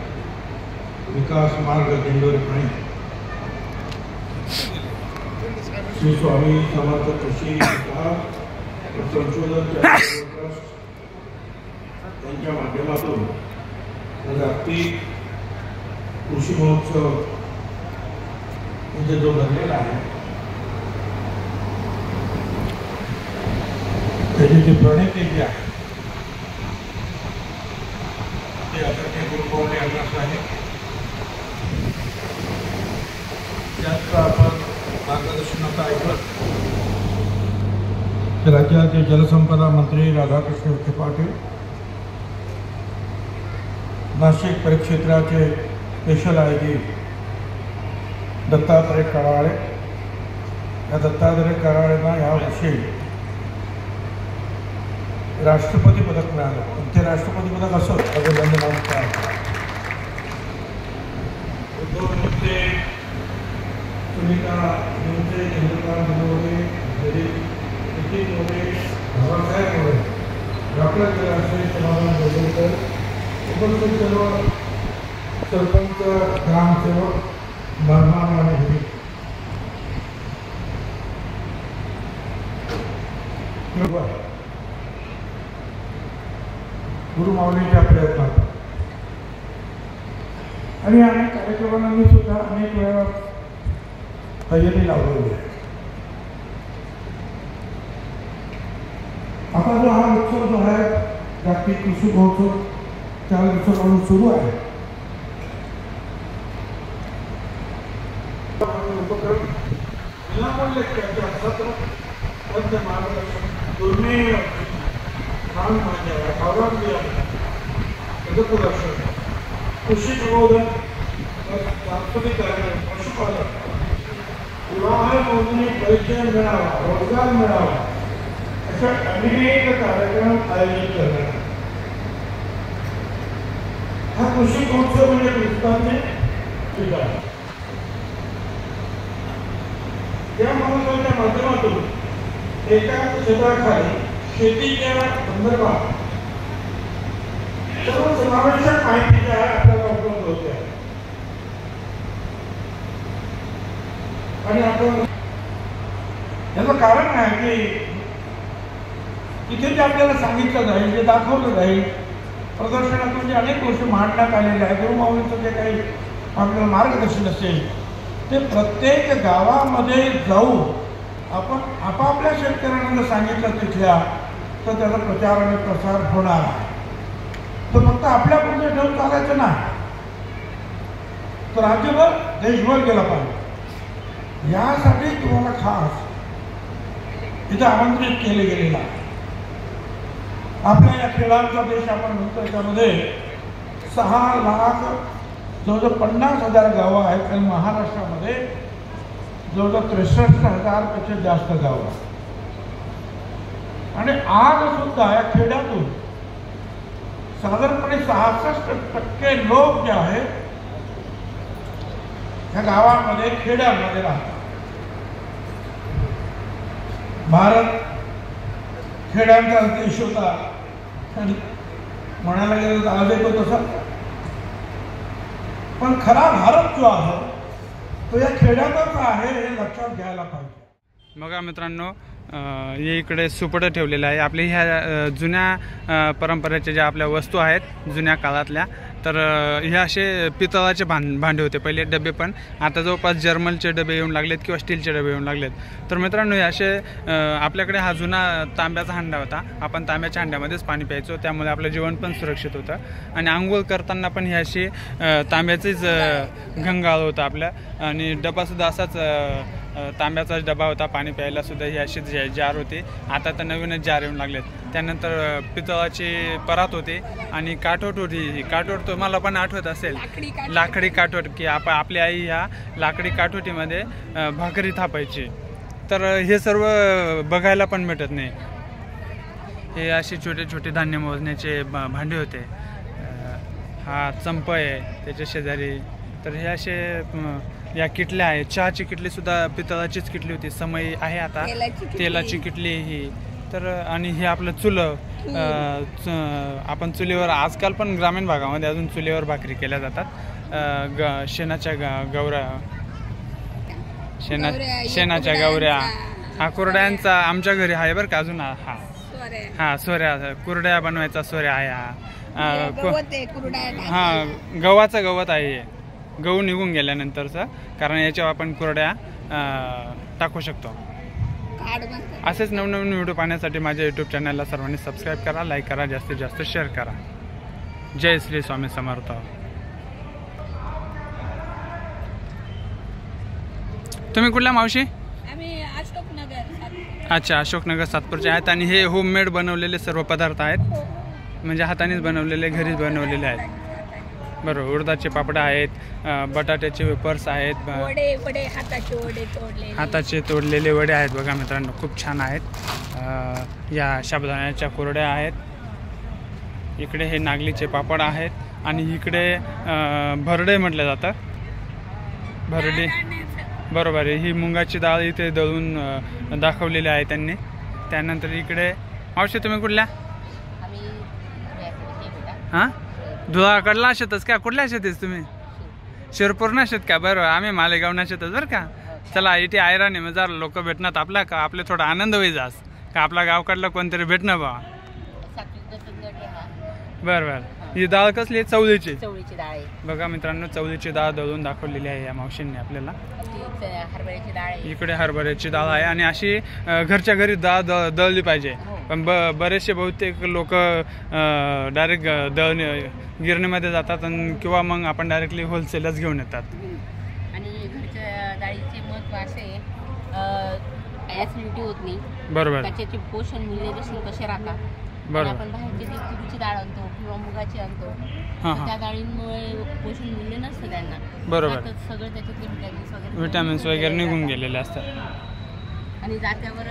विकास मार्ग दिंडोरी पाणी श्री स्वामी समर्थ कृषी संशोधन ट्रस्ट यांच्या माध्यमातून जागतिक कृषी महोत्सव म्हणजे जो भरलेला आहे त्याची जी प्रणिती जी आहे ते आदरणीय गुरुपावले अग्रस आहे. त्याचं आपण मार्गदर्शनाचा ऐकलं. राज्याचे जलसंपदा मंत्री राधाकृष्ण विखे पाटील, नाशिक परिक्षेत्राचे स्पेशल आय.जी. दत्तात्रय कराळे, या दत्तात्रय कराळेंना यावर्षी राष्ट्रपती पदक मिळालं. ते राष्ट्रपती पदक असं अभिनंदन काय उद्धव नेते सुनीता नेते चंद्रकांत मोरे, नितीन मोरे, बाबासाहेब मोरे, डॉक्टर राष्ट्रीय समाधान जोगळेकर, उपस्थित सर्व सरपंच, ग्रामसेवक, मेहमान आणि गुरुमाऊलींच्या प्रयत्नात आणि अनेक कार्यक्रमांनी सुद्धा अनेक वेळा तयारी लावलेली आहे. आता जो हा उत्सव जो आहे जागतिक कृषी महोत्सव 4 दिवसापासून सुरू आहे. उपक्रम विनामूल्य सत्र बंद मार्गदर्शन दुर्मिळ प्रदर्शन, कृषी प्रबोधन, सांस्कृतिक कार्यक्रम, पशुपालन, विवाह नोंदणी, परिचय मेळावा, रोजगार मेळावा अशा अनेक कार्यक्रम आयोजित करण्यात. हा कृषी महोत्सव म्हणजे विस्तारने विकास. या महोत्सवाच्या माध्यमातून एकाच क्षेत्राखाली शेतीच्या संदर्भात सर्व समावेशक माहिती जी आहे आपल्याला उपलब्ध होते आहे. आणि आपण याचं कारण आहे की इथे जे आपल्याला सांगितलं जाईल, जे दाखवलं जाईल, प्रदर्शनातून जे अनेक गोष्टी मांडण्यात आलेल्या आहे, गुरुमाऊलींचं जे काही आपल्याला मार्गदर्शन असेल ते प्रत्येक गावामध्ये जाऊन आपण आपापल्या शेतकऱ्यांना सांगितलं तिथल्या तर त्याचा प्रचार आणि प्रसार होणार आहे. तर फक्त आपल्या पुढे ठेवून चालायचं नाही, तर राज्यभर देशभर गेला पाहिजे. यासाठी तुम्हाला खास इथं आमंत्रित केले गेलेलं आहे. आपल्या या खेळांचा देश आपण म्हणतो, त्यामध्ये 6,00,000 जवळजवळ 50,000 गावं आहेत आणि महाराष्ट्रामध्ये जवळजवळ 63,000पेक्षा जास्त गावं आहेत. आणि आज सुद्धा या खेड्यातून साधारणपणे 66% लोक जे आहेत ह्या गावांमध्ये खेड्यांमध्ये राहतात. भारत खेड्यांचा देश होता आणि म्हणायला गेलं तर आज येतो तसा, पण खरा भारत जो आहे तो या खेड्यातच आहे हे लक्षात घ्यायला पाहिजे. बघा मित्रांनो, हे इकडे सुपडं ठेवलेलं आहे. आपल्या ह्या जुन्या परंपरेच्या ज्या आपल्या वस्तू आहेत जुन्या काळातल्या, तर हे असे पितळाचे भांडे होते पहिले डबे, पण आता जवळपास जर्मनचे डबे येऊन लागलेत किंवा स्टीलचे डबे येऊन लागलेत. तर मित्रांनो, हे असे आपल्याकडे हा जुना तांब्याचा हांडा होता. आपण तांब्याच्या हांड्यामध्येच पाणी प्यायचो, त्यामुळे आपलं जीवन पण सुरक्षित होतं. आणि आंघोळ करताना पण ही अशी तांब्याचीच गंगाळ होतं आपल्या. आणि डबासुद्धा असाच तांब्याचाच डबा होता. पाणी प्यायला सुद्धा ही अशीच जार होती. आता तर नवीनच जार येऊन लागलेत. त्यानंतर पितळाची परात होती आणि काठोट होती. काठोट तुम्हाला पण आठवत असेल, लाकडी काठोट, की आपली आई ह्या लाकडी काठोटीमध्ये भाकरी थापायची. तर हे सर्व बघायला पण भेटत नाही. हे असे छोटे छोटे धान्य मोजण्याचे भांडे होते. हा चंप आहे त्याच्या शेजारी. तर हे असे या किटल्या आहेत. चहाची किटली सुद्धा पितळाचीच किटली होती. समय आहे आता तेलाची किटली ही तर आणि हे आपलं आपण चुलीवर आजकाल पण ग्रामीण भागामध्ये अजून चुलीवर भाकरी केल्या जातात. शेणाच्या शेणाच्या गवऱ्या. हा कुरड्यांचा आमच्या घरी आहे बरं का अजून. हा सोऱ्या कुरड्या बनवायचा सोऱ्या आहे हा. गव्हाचं गवत आहे, गहू निघून गेल्यानंतरचं, कारण याच्यावर आपण कुरड्या टाकू शकतो. असेच नवनवीन व्हिडिओ पाहण्यासाठी माझ्या यूट्यूब चॅनलला सर्वांनी सबस्क्राईब करा, लाईक करा, जास्तीत जास्त शेअर करा. जय श्री स्वामी समर्थ. तुम्ही कुठल्या मावशी? अच्छा, अशोकनगर सातपूरचे आहेत. आणि हे होममेड बनवलेले सर्व पदार्थ आहेत, म्हणजे हातानेच बनवलेले, घरीच बनवलेले आहेत. बरोबर. उडदाचे पापड आहेत, बटाट्याचे वेपर्स आहेत, हाताचे तोडलेले वडे आहेत. बघा मित्रांनो, खूप छान आहेत. या साबुदाण्याच्या कुरड्या आहेत. इकडे हे नागलीचे पापड आहेत. आणि इकडे भरडे म्हटलं जातं, भरडे. बरोबर आहे. ही मुंगाची डाळ इथे दळून दाखवलेली आहे त्यांनी. त्यानंतर इकडे मावशी तुम्ही कुठल्या? हां, धुळाकडला शेतच का? कुठल्या शेतीच तुम्ही? शिरपूर शेत का? बरं, आम्ही मालेगाव शेतच बरं का. चला, इथे आयराने मग जरा लोक भेटणार आपला का, आपले थोडा आनंद होई जास का आपला गावकडलं कोणतरी भेटणं बा. बरं बरं. ही डाळ कसली? चवळीची डाळ. बघा मित्रांनो, चवळीची डाळ दळून दाखवलेली आहे या मावशींनी आपल्याला. इकडे हरभऱ्याची डाळ आहे. आणि अशी घरच्या घरी डाळ दळली पाहिजे. पण बरेचसे बहुतेक लोक डायरेक्ट गिरणीमध्ये जातात किंवा मग आपण डायरेक्टली होलसेलच घेऊन येतात. आणि घरच्या डाळीचे महत्त्व असे ॲसिडिटी होत नाही. बरोबर. त्याचे पोषण मूल्य कसे राहतात. बरोबर. आपण बाहेरची तुरीची डाळ आणतो किंवा मुगाची आणतो, त्या डाळींमुळे पोषण मूल्य नसतं त्यांना. बरोबर. सगळं त्याच्यातले विटॅमिन्स वगैरे निघून गेलेले असतात. आणि जात्यावर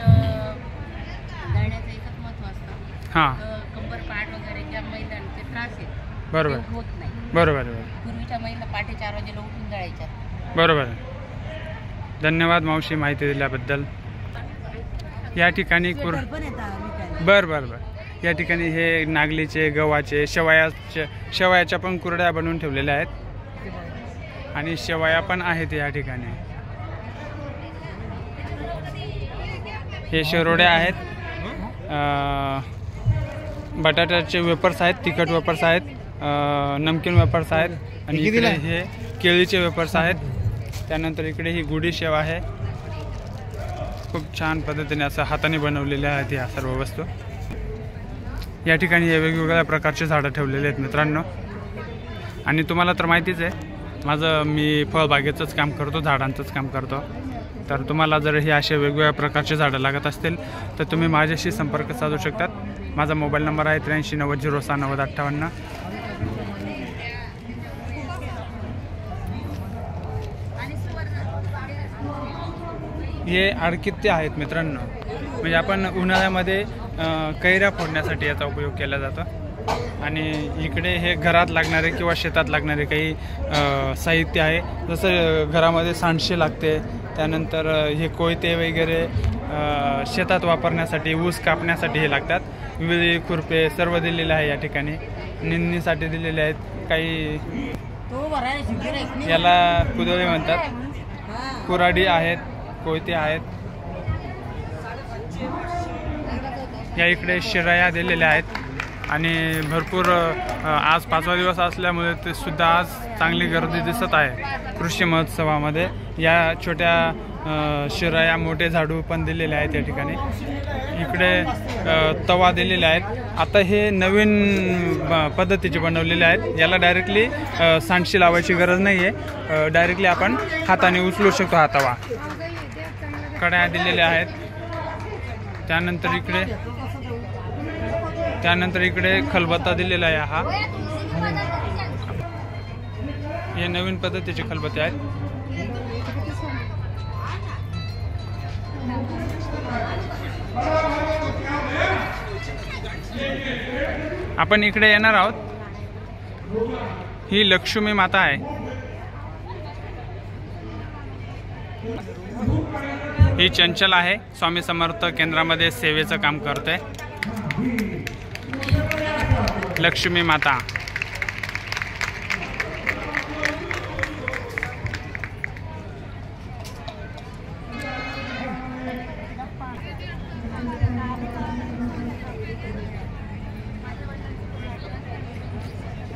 दळण्याचं एकच महत्त्व असतं. हां, कंबर पाठ वगैरे ज्या महिलांचे त्रास आहेत बरोबर होत नाही. बरोबर. पूर्वीच्या महिला पहाटे 4 वाजेला उठून दळायच्या. बरोबर. धन्यवाद मावशी माहिती दिल्याबद्दल. या ठिकाणी बरं. या ठिकाणी हे नागलीचे, गव्हाचे, शेवयाच्या पण कुरड्या बनवून ठेवलेल्या आहेत. आणि शेवया पण आहेत या ठिकाणी. हे शिरोड्या आहेत, बटाट्याचे वेपर्स आहेत, तिखट वेपर्स आहेत, नमकीन वेपर्स आहेत. आणि इकडे हे केळीचे वेपर्स आहेत. त्यानंतर इकडे ही गुढी शेव आहे. खूप छान पद्धतीने असं हाताने बनवलेल्या आहेत या सर्व वस्तू. या ठिकाणी हे वेगवेगळ्या प्रकारचे झाडं ठेवलेले आहेत मित्रांनो. आणि तुम्हाला तर माहितीच आहे, मी फळबागेचंच काम करतो, झाडांचंच काम करतो. तर तुम्हाला जर हे असे वेगवेगळ्या प्रकारचे झाडं लागत असतील तर तुम्ही माझ्याशी संपर्क साधू शकतात. माझा मोबाईल नंबर आहे 83 90 06 90 58. हे आडकित्ते आहेत मित्रांनो, म्हणजे आपण उन्हाळ्यामध्ये कैऱ्या फोडण्यासाठी याचा उपयोग केला जातो. आणि इकडे हे घरात लागणारे किंवा शेतात लागणारे काही साहित्य आहे. जसं घरामध्ये सांडशे लागते, त्यानंतर हे कोयते वगैरे शेतात वापरण्यासाठी, ऊस कापण्यासाठी हे लागतात. विळी, खुरपे सर्व दिलेले आहे या ठिकाणी. निंदणीसाठी दिलेले आहेत. काही याला कुदळे म्हणतात, कुऱ्हाडी आहेत, कोयते आहेत. या इकडे शिराया दिलेल्या आहेत. आणि भरपूर आज 5वा दिवस असल्यामुळे ते सुद्धा आज चांगली गर्दी दिसत आहे कृषी महोत्सवामध्ये. या छोट्या शिराया, मोठे झाडू पण दिलेले आहेत या ठिकाणी. इकडे तवा दिलेले आहेत. आता हे नवीन पद्धतीचे बनवलेले आहेत. याला डायरेक्टली सांडशी लावायची गरज नाही आहे, डायरेक्टली आपण हाताने उचलू शकतो हा तवा. कड्या दिलेल्या आहेत. त्यानंतर इकडे खलबत्ता दिलेला आहे. हा हे नवीन पद्धतीचे खलबत्ते आहेत. आपण इकडे येणार आहोत. ही लक्ष्मी माता आहे. ही चंचल आहे, स्वामी समर्थ केंद्रामध्ये सेवेचं काम करते. लक्ष्मी माता.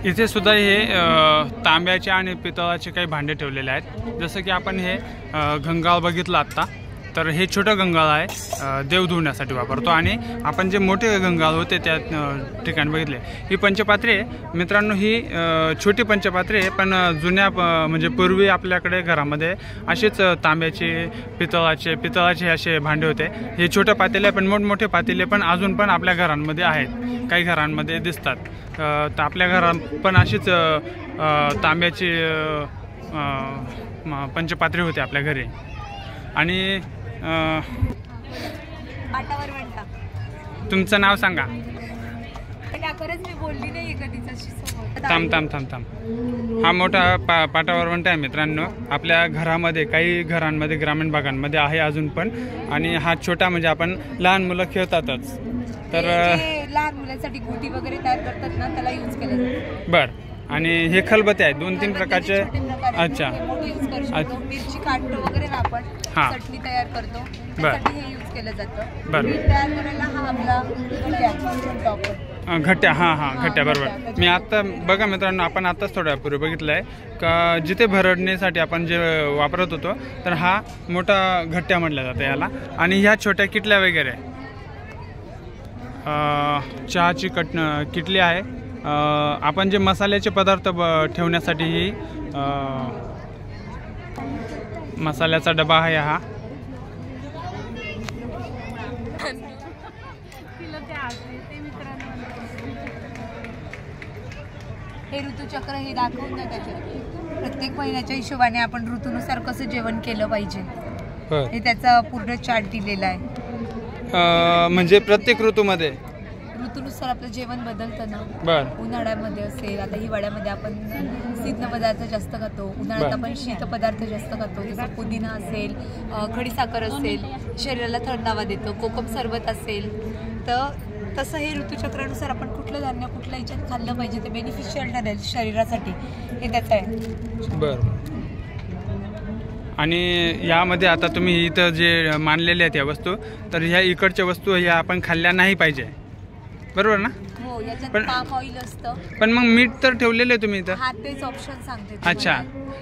इथे सुद्धा हे तांब्याचे आणि पितळाचे काही भांडे ठेवलेले आहेत. जसं की आपण हे गंगाळ बघितलं आत्ता, तर हे छोटं गंगाळ आहे, देव धुण्यासाठी वापरतो. आणि आपण जे मोठे गंगाळ होते त्या ठिकाणी बघितले, ही पंचपात्रे आहे मित्रांनो. ही छोटी पंचपात्रे आहे, पण जुन्या म्हणजे पूर्वी आपल्याकडे घरामध्ये असेच तांब्याचे पितळाचे असे भांडे होते. हे छोटे पातेले पण मोठमोठे पातेले पण अजून पण आपल्या घरांमध्ये आहेत, काही घरांमध्ये दिसतात. तर आपल्या घरात पण अशीच तांब्याची पंचपात्रे होते आपल्या घरी. आणि तुमचं नाव सांगा. थांब. हा मोठा पाटावर वंटा आहे मित्रांनो. आपल्या घरामध्ये काही घरांमध्ये ग्रामीण भागांमध्ये आहे अजून पण. आणि हा छोटा म्हणजे आपण लहान मुलं खेळतातच, तर लहान मुलांसाठी गोटी वगैरे तयार करतात ना, त्याला यूज केलं जातं. बर. आणि हे खलबत्ते आहेत 2-3 प्रकारचे. अच्छा. मिरची काढतो वगैरे ना आपण, चटणी तयार करतो, त्यासाठी हे यूज केलं जातं. मीठ तयार करायला हा आपला घट्ट्या. घट्ट्या, बरोबर. मी आत्ता बघा मित्रांनो, आपण आत्ताच थोड्यापूर्वी बघितलं आहे का जिथे भरडण्यासाठी आपण जे वापरत होतो, तर हा मोठा घट्ट्या म्हटलं जातं याला. आणि ह्या छोट्या किटल्या वगैरे, चहाची किटली आहे. आपण जे मसाल्याचे पदार्थ ठेवण्यासाठी ही मसाल्याचा डबा आहे हा. हे ऋतुचक्र हे दाखवून ना त्याच्यात प्रत्येक महिन्याच्या हिशोबाने आपण ऋतूनुसार कसं जेवण केलं पाहिजे हे त्याचा पूर्ण चार्ट दिलेला आहे. म्हणजे प्रत्येक ऋतूमध्ये ऋतूनुसार आपलं जेवण बदलतं ना. बर. उन्हाळ्यामध्ये असेल, आता हिवाळ्यामध्ये आपण शीत पदार्थ जास्त खातो, उन्हाळ्यात आपण शीत पदार्थ जास्त खातो. जसं पुदिना असेल, खडीसाखर असेल, शरीराला थंडावा देतो. कोकम सरबत असेल, तर तसं हे ऋतुचक्रानुसार आपण कुठलं धान्य कुठल्या ह्याच्यात खाल्लं पाहिजे ते बेनिफिशियल ठरेल शरीरासाठी, हे त्याचं आहे. बरं. आणि यामध्ये आता तुम्ही इथं जे मानलेले आहेत या वस्तू, तर ह्या इकडच्या वस्तू ह्या आपण खाल्ल्या नाही पाहिजे, बरोबर ना? हो, याच्यात पाम ऑइल असतं. पण मग मीठ तर ठेवलेलं आहे तुम्ही इथं. हा, तेच ऑप्शन सांगते. अच्छा.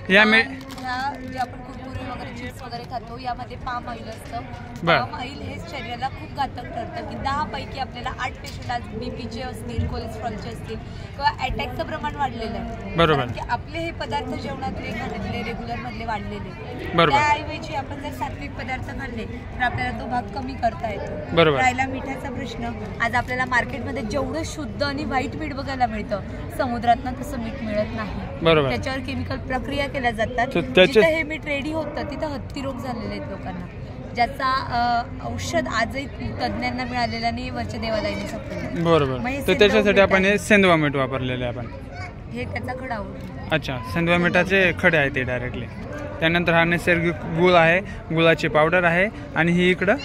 ह्या जे आपण कुरकुरे वगैरे चिप्स वगैरे खातो, यामध्ये पाम ऑइल असतं. पाम ऑइल हे शरीराला खूप घातक ठरतं, की 10 पैकी आपल्याला 8 पेशंट आज बीपीचे असतील, कोलेस्ट्रॉलचे असतील किंवा अटॅकचं प्रमाण वाढलेलं आहे. बरोबर. की आपले हे पदार्थ जेवणातले खाण्यातले रेग्युलर मधले वाढलेले, बरोबर. त्याऐवजी आपण जर सात्विक पदार्थ खाल्ले तर आपल्याला तो भाग कमी करता येतो. बरोबर. राहिला मिठाचा प्रश्न, आज आपल्याला मार्केटमध्ये जेवढं शुद्ध आणि व्हाईट मीठ बघायला मिळतं, समुद्रातनं तसं मीठ मिळत नाही. बरोबर. त्याच्यावर केमिकल प्रक्रिया केल्या जातात. जिथं हे मीठ रेडी होतं तिथं हत्ती रोग झालेले आहेत लोकांना, ज्याचा औषध आजही तज्ज्ञांना मिळालेला नाही, वरच्या देवादाईने सापडलं. बरोबर. तर त्याच्यासाठी आपण हे सेंधवा मीठ वापरलेलं आहे. आपण हे त्याचा खडा. अच्छा, सेंधवा मिठाचे खडे आहे ते डायरेक्टली. त्यानंतर हा नैसर्गिक गुळ आहे, गुळाची पावडर आहे. आणि ही इकडं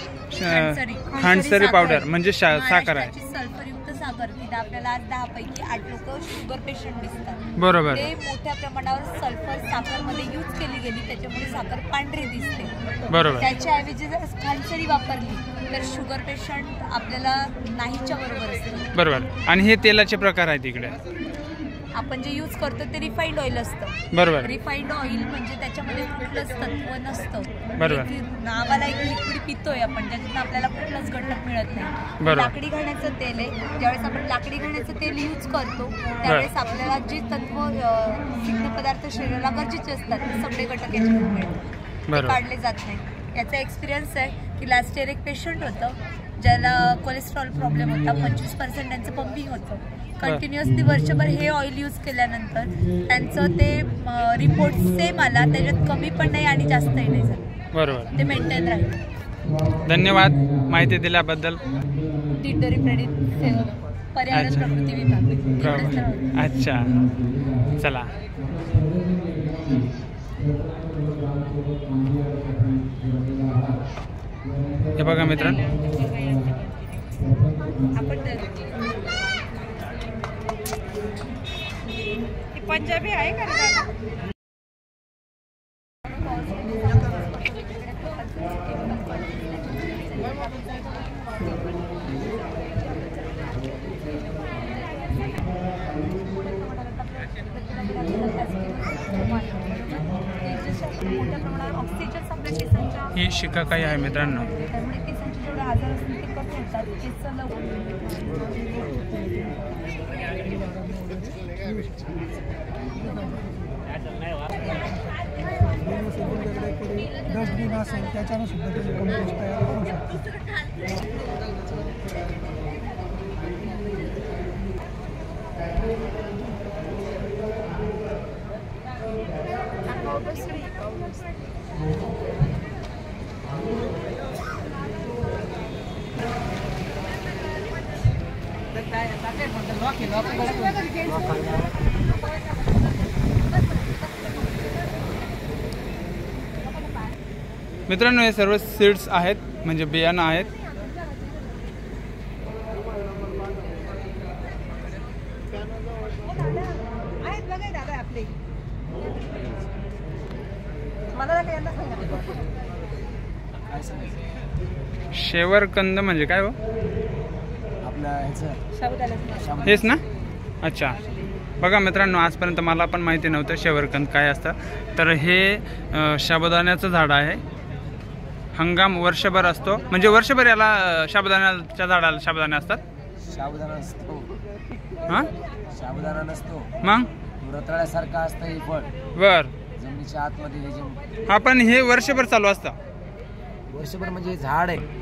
खांडसरी पावडर म्हणजे साखर आहे. सल्फरयुक्त साखर. तिथं आपल्याला आज 10 पैकी 8 लोक शुगर पेशंट दिसतात. बरोबर. ते मोठ्या प्रमाणावर सल्फर साखरमध्ये यूज केली गेली, त्याच्यामुळे साखर पांढरी दिसते. बरोबर. त्याच्याऐवजी जर खांडसरी वापरली तर शुगर पेशंट आपल्याला नाहीच्या बरोबर असते. बरोबर. आणि हे तेलाचे प्रकार आहेत इकडे. आपण जे यूज करतो ते रिफाईंड ऑइल असतं. बरोबर. रिफाईंड ऑइल म्हणजे त्याच्यामध्ये कुठलंच तत्व नसतं. बरोबर. नावाला एक लिक्विड पितोय आपण, त्याच्यातून आपल्याला कुठलंच घटक मिळत नाही. बरोबर. लाकडी घाण्याचं तेल आहे. ज्यावेळेस आपण लाकडी घाण्याचं तेल यूज करतो त्यावेळेस आपल्याला जे तत्व सिद्ध पदार्थ शरीराला गरजेचे असतात ते सगळे घटक याच्यातून मिळतात, काढले जात नाही. याचा एक्सपिरियन्स आहे की लास्ट इयर एक पेशंट होतं ज्याला कोलेस्ट्रॉल प्रॉब्लेम होता. 25% त्यांचं पंपिंग होतं. कंटिन्युअसली वर्षभर हे ऑइल यूज केल्यानंतर त्यांचं ते रिपोर्ट सेम आला, त्याच्यात कमी पण नाही आणि जास्तही नाही झालं. बरोबर. ते मेंटेन राहील. धन्यवाद माहिती दिल्याबद्दल. टिटोरी प्रणित पर्यावरण प्रकृती विभाग. अच्छा, चला. हे बघा मित्रांनो, पंजाबी आहे का ही शिकाकाई आहे मित्रांनो. त्यामुळे केसांचे जेवढे आजार असतील ते कमी होतात. केस डस्टबिन असेल त्याच्यानं सुद्धा त्याची कंपोस्ट तयार करू शकतो. मित्रांनो, हे सर्व सीड्स आहेत, म्हणजे बियाणं आहेत. शेवरकंद म्हणजे काय हो? हेच ना? अच्छा. बघा मित्रांनो, आजपर्यंत मला पण माहिती नव्हतं शेवरकंद काय असतं. तर हे साबुदाण्याचं झाड आहे. हंगाम वर्षभर असतो, म्हणजे वर्षभर याला साबुदाण्याच्या झाडाला साबुदाणे असतात. साबुदाणा नसतो. हां, साबुदाणा नसतो. मग रताळ्यासारखं असतं हे फळ. बर. जमिनीच्या आतमध्ये हा, पण हे वर्षभर चालू असतं. वर्षभर म्हणजे झाड आहे.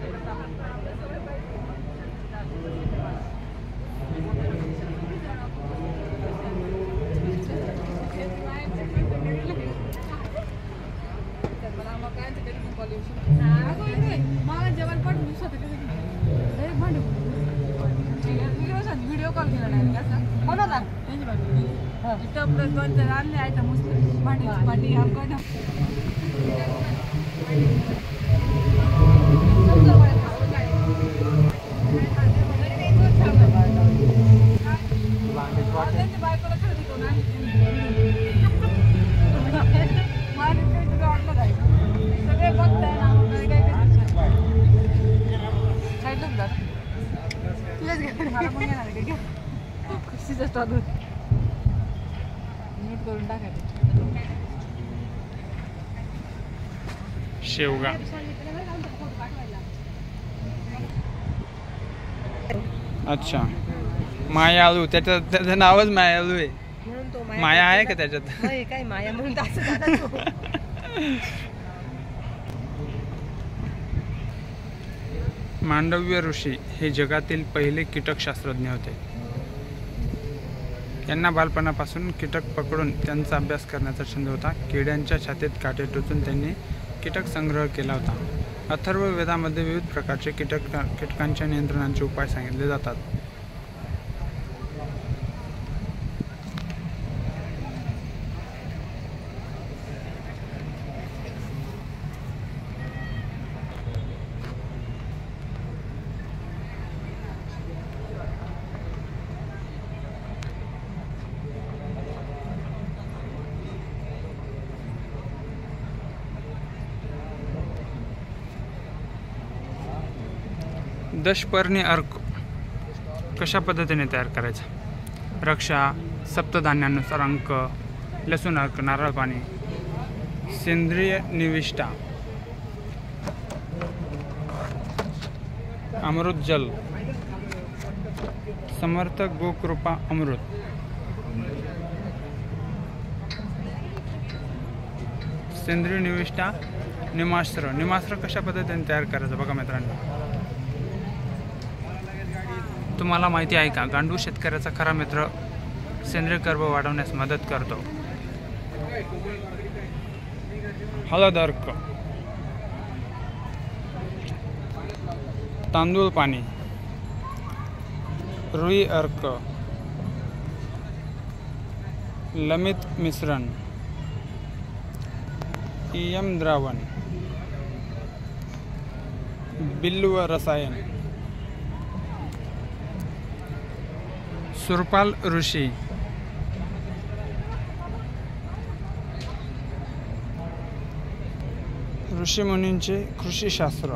व्हिडिओ कॉल केला नाही का कोणाला दोन जण आणले आयटम भांडी आपण बायकोला खरेदी करून सगळे बघताय ना मला पण येणार आहे का खुशीचं स्टॉल नीट करून टाकायचं. शेवगा. अच्छा, मायाळू. त्याचं नावच मायाळू आहे. माया आहे का त्याच्यात? काय माया म्हणून असं मांडव्य ऋषी हे जगातील पहिले कीटकशास्त्रज्ञ होते. यांना बालपणापासून कीटक पकडून त्यांचा अभ्यास करण्याचा छंद होता. किड्यांच्या छातीत काटे टोचून त्यांनी कीटक संग्रह केला होता. अथर्व वेदामध्ये विविध प्रकारचे कीटकांच्या नियंत्रणाचे उपाय सांगितले जातात. दशपर्णी अर्क कशा पद्धतीने तयार करायचा? रक्षा, सप्तधान्यानुसार अंक, लसूण अर्क, नारळ पाणी, सेंद्रिय निविष्ठा, अमृत जल, समर्थ गोकृपा अमृत, सेंद्रिय निविष्ठा, निमास्त्र. निमास्त्र कशा पद्धतीने तयार करायचं बघा मित्रांनो. तुम्हाला माहिती आहे का, गांडूळ शेतकऱ्याचा खरा मित्र सेंद्रिय कर्ब वाढवण्यास मदत करतो. हळद अर्क, तांदूळ पाणी, रुई अर्क, लमित मिश्रण, ईयम द्रावण, बिल्व रसायन, सुरपाल ऋषी, ऋषीमुनींचे कृषीशास्त्र,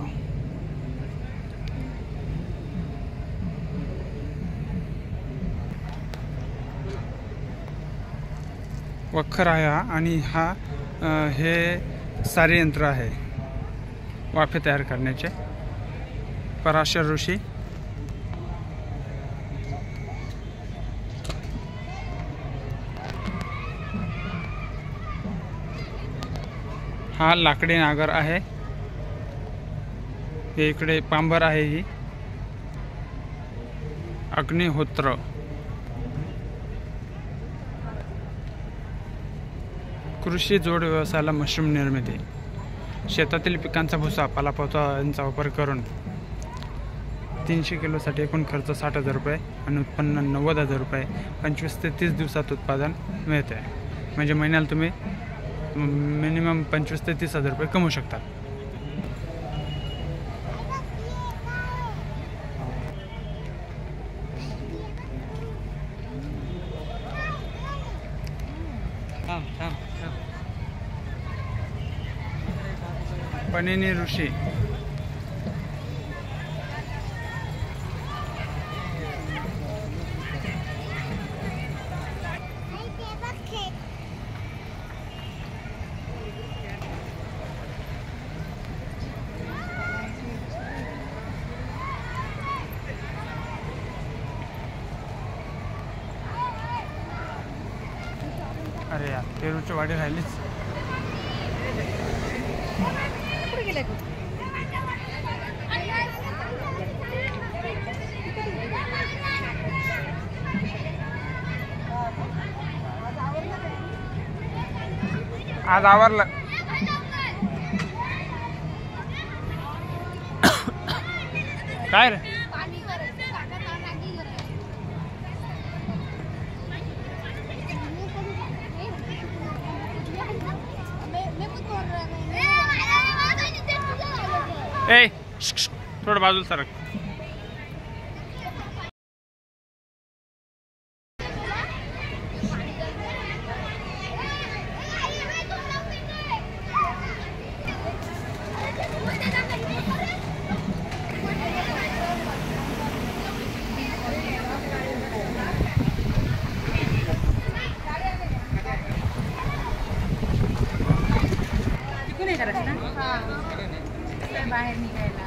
वखराया आणि हे सारे यंत्र आहे वाफे तयार करण्याचे, पराशर ऋषी, हा लाकडी नागर आहे, हे इकडे पांबर आहे, ही अग्निहोत्र, कृषी जोड व्यवसायाला मशरूम निर्मिती, शेतातील पिकांचा भुसा पालापाचोळा यांचा वापर करून 300 किलोसाठी एकूण खर्च 60,000 रुपये आणि उत्पन्न 90,000 रुपये, 25 ते 30 दिवसात उत्पादन मिळते. म्हणजे महिन्याला तुम्ही मिनिमम 25 ते 30,000 रुपये कमवू शकता. पनिनी ऋषी, अरे यार पेरूची वाडी राहिलीच. आज आवरलं. काय रे ए थोडं बाजूला सरक. बाहेर निघायला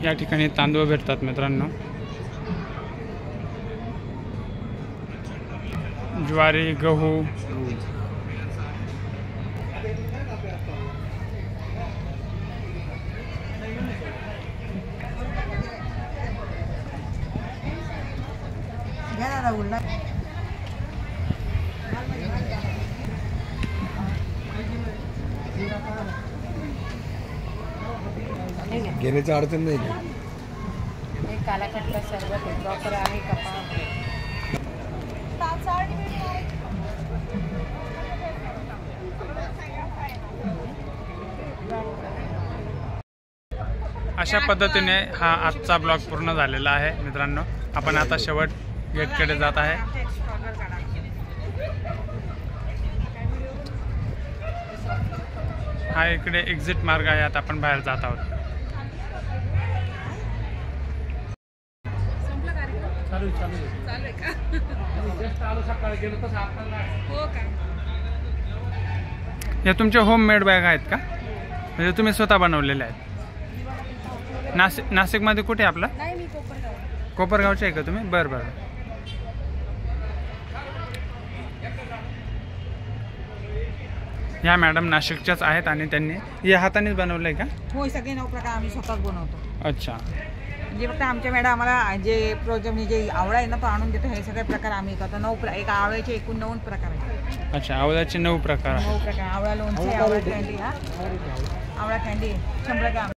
या ठिकाणी तांदूळ भेटतात मित्रांनो, ज्वारी, गहू, घेण्याची अडचण नाही. कालाकटला सर्व प्रॉपर आहे कपा. अशा पद्धतीने हा आजचा ब्लॉग पूर्ण झालेला आहे मित्रांनो. आपण आता शेवट गेटकडे जात आहे. हा इकडे एक्झिट मार्ग आहे. आता आपण बाहेर जात आहोत. या तुमच्या होम मेड बॅग आहेत का? म्हणजे तुम्ही स्वतः बनवलेले आहेत? नाशिकमध्ये कुठे आपलं? कोपरगावचे आहे का तुम्ही? बरं बरं. ह्या मॅडम नाशिकच्याच आहेत आणि त्यांनी हे हातानेच बनवलं आहे का? हो, सगळे 9 प्रकार आम्ही स्वतःच बनवतो. अच्छा. म्हणजे फक्त आमच्या मॅडम आम्हाला जे प्रोजेक्ट म्हणजे जे आवळा आहे ना तो आणून देतो. हे सगळे प्रकार आम्ही करतो. 9 एक आवळ्याचे एकूण 9 प्रकार आहेत. अच्छा, आवळ्याचे 9 प्रकार. 9 प्रकार. आवळा लोणचे, आवळा कँडी, आवळा कँडी 100 ग्राम.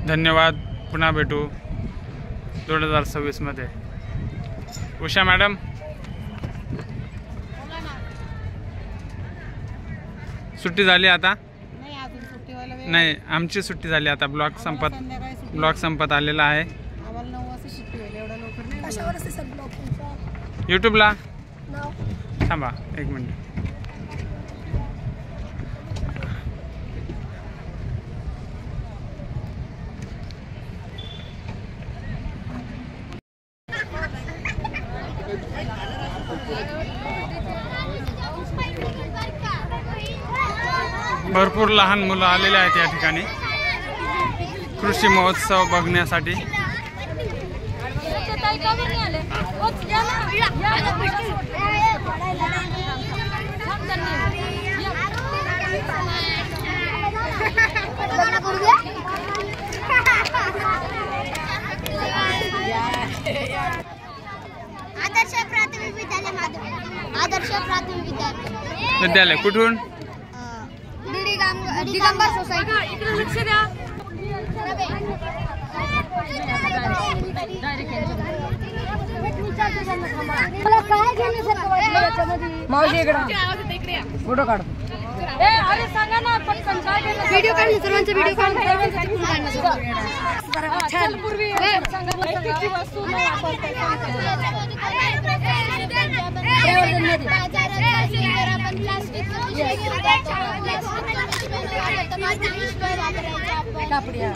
धन्यवाद. पुन्हा भेटू 2026 मध्ये. उषा मॅडम, सुट्टी झाली आता? नाही, आमची सुट्टी झाली आता. ब्लॉग संपत आलेला आहे. यूट्यूबला थांबा 1 मिनिट. भरपूर लहान मुलं आलेले आहेत या ठिकाणी कृषी महोत्सव बघण्यासाठी. विद्यालय कुठून? दिगंबर सोसायटी. मावशी इकडे फोटो काढ. अरे सांगा ना पटकन काय व्हिडिओ काढून सर्वांचा व्हिडिओ काढून छान. पूर्वी प्लास्टिकची वस्तू न वापरता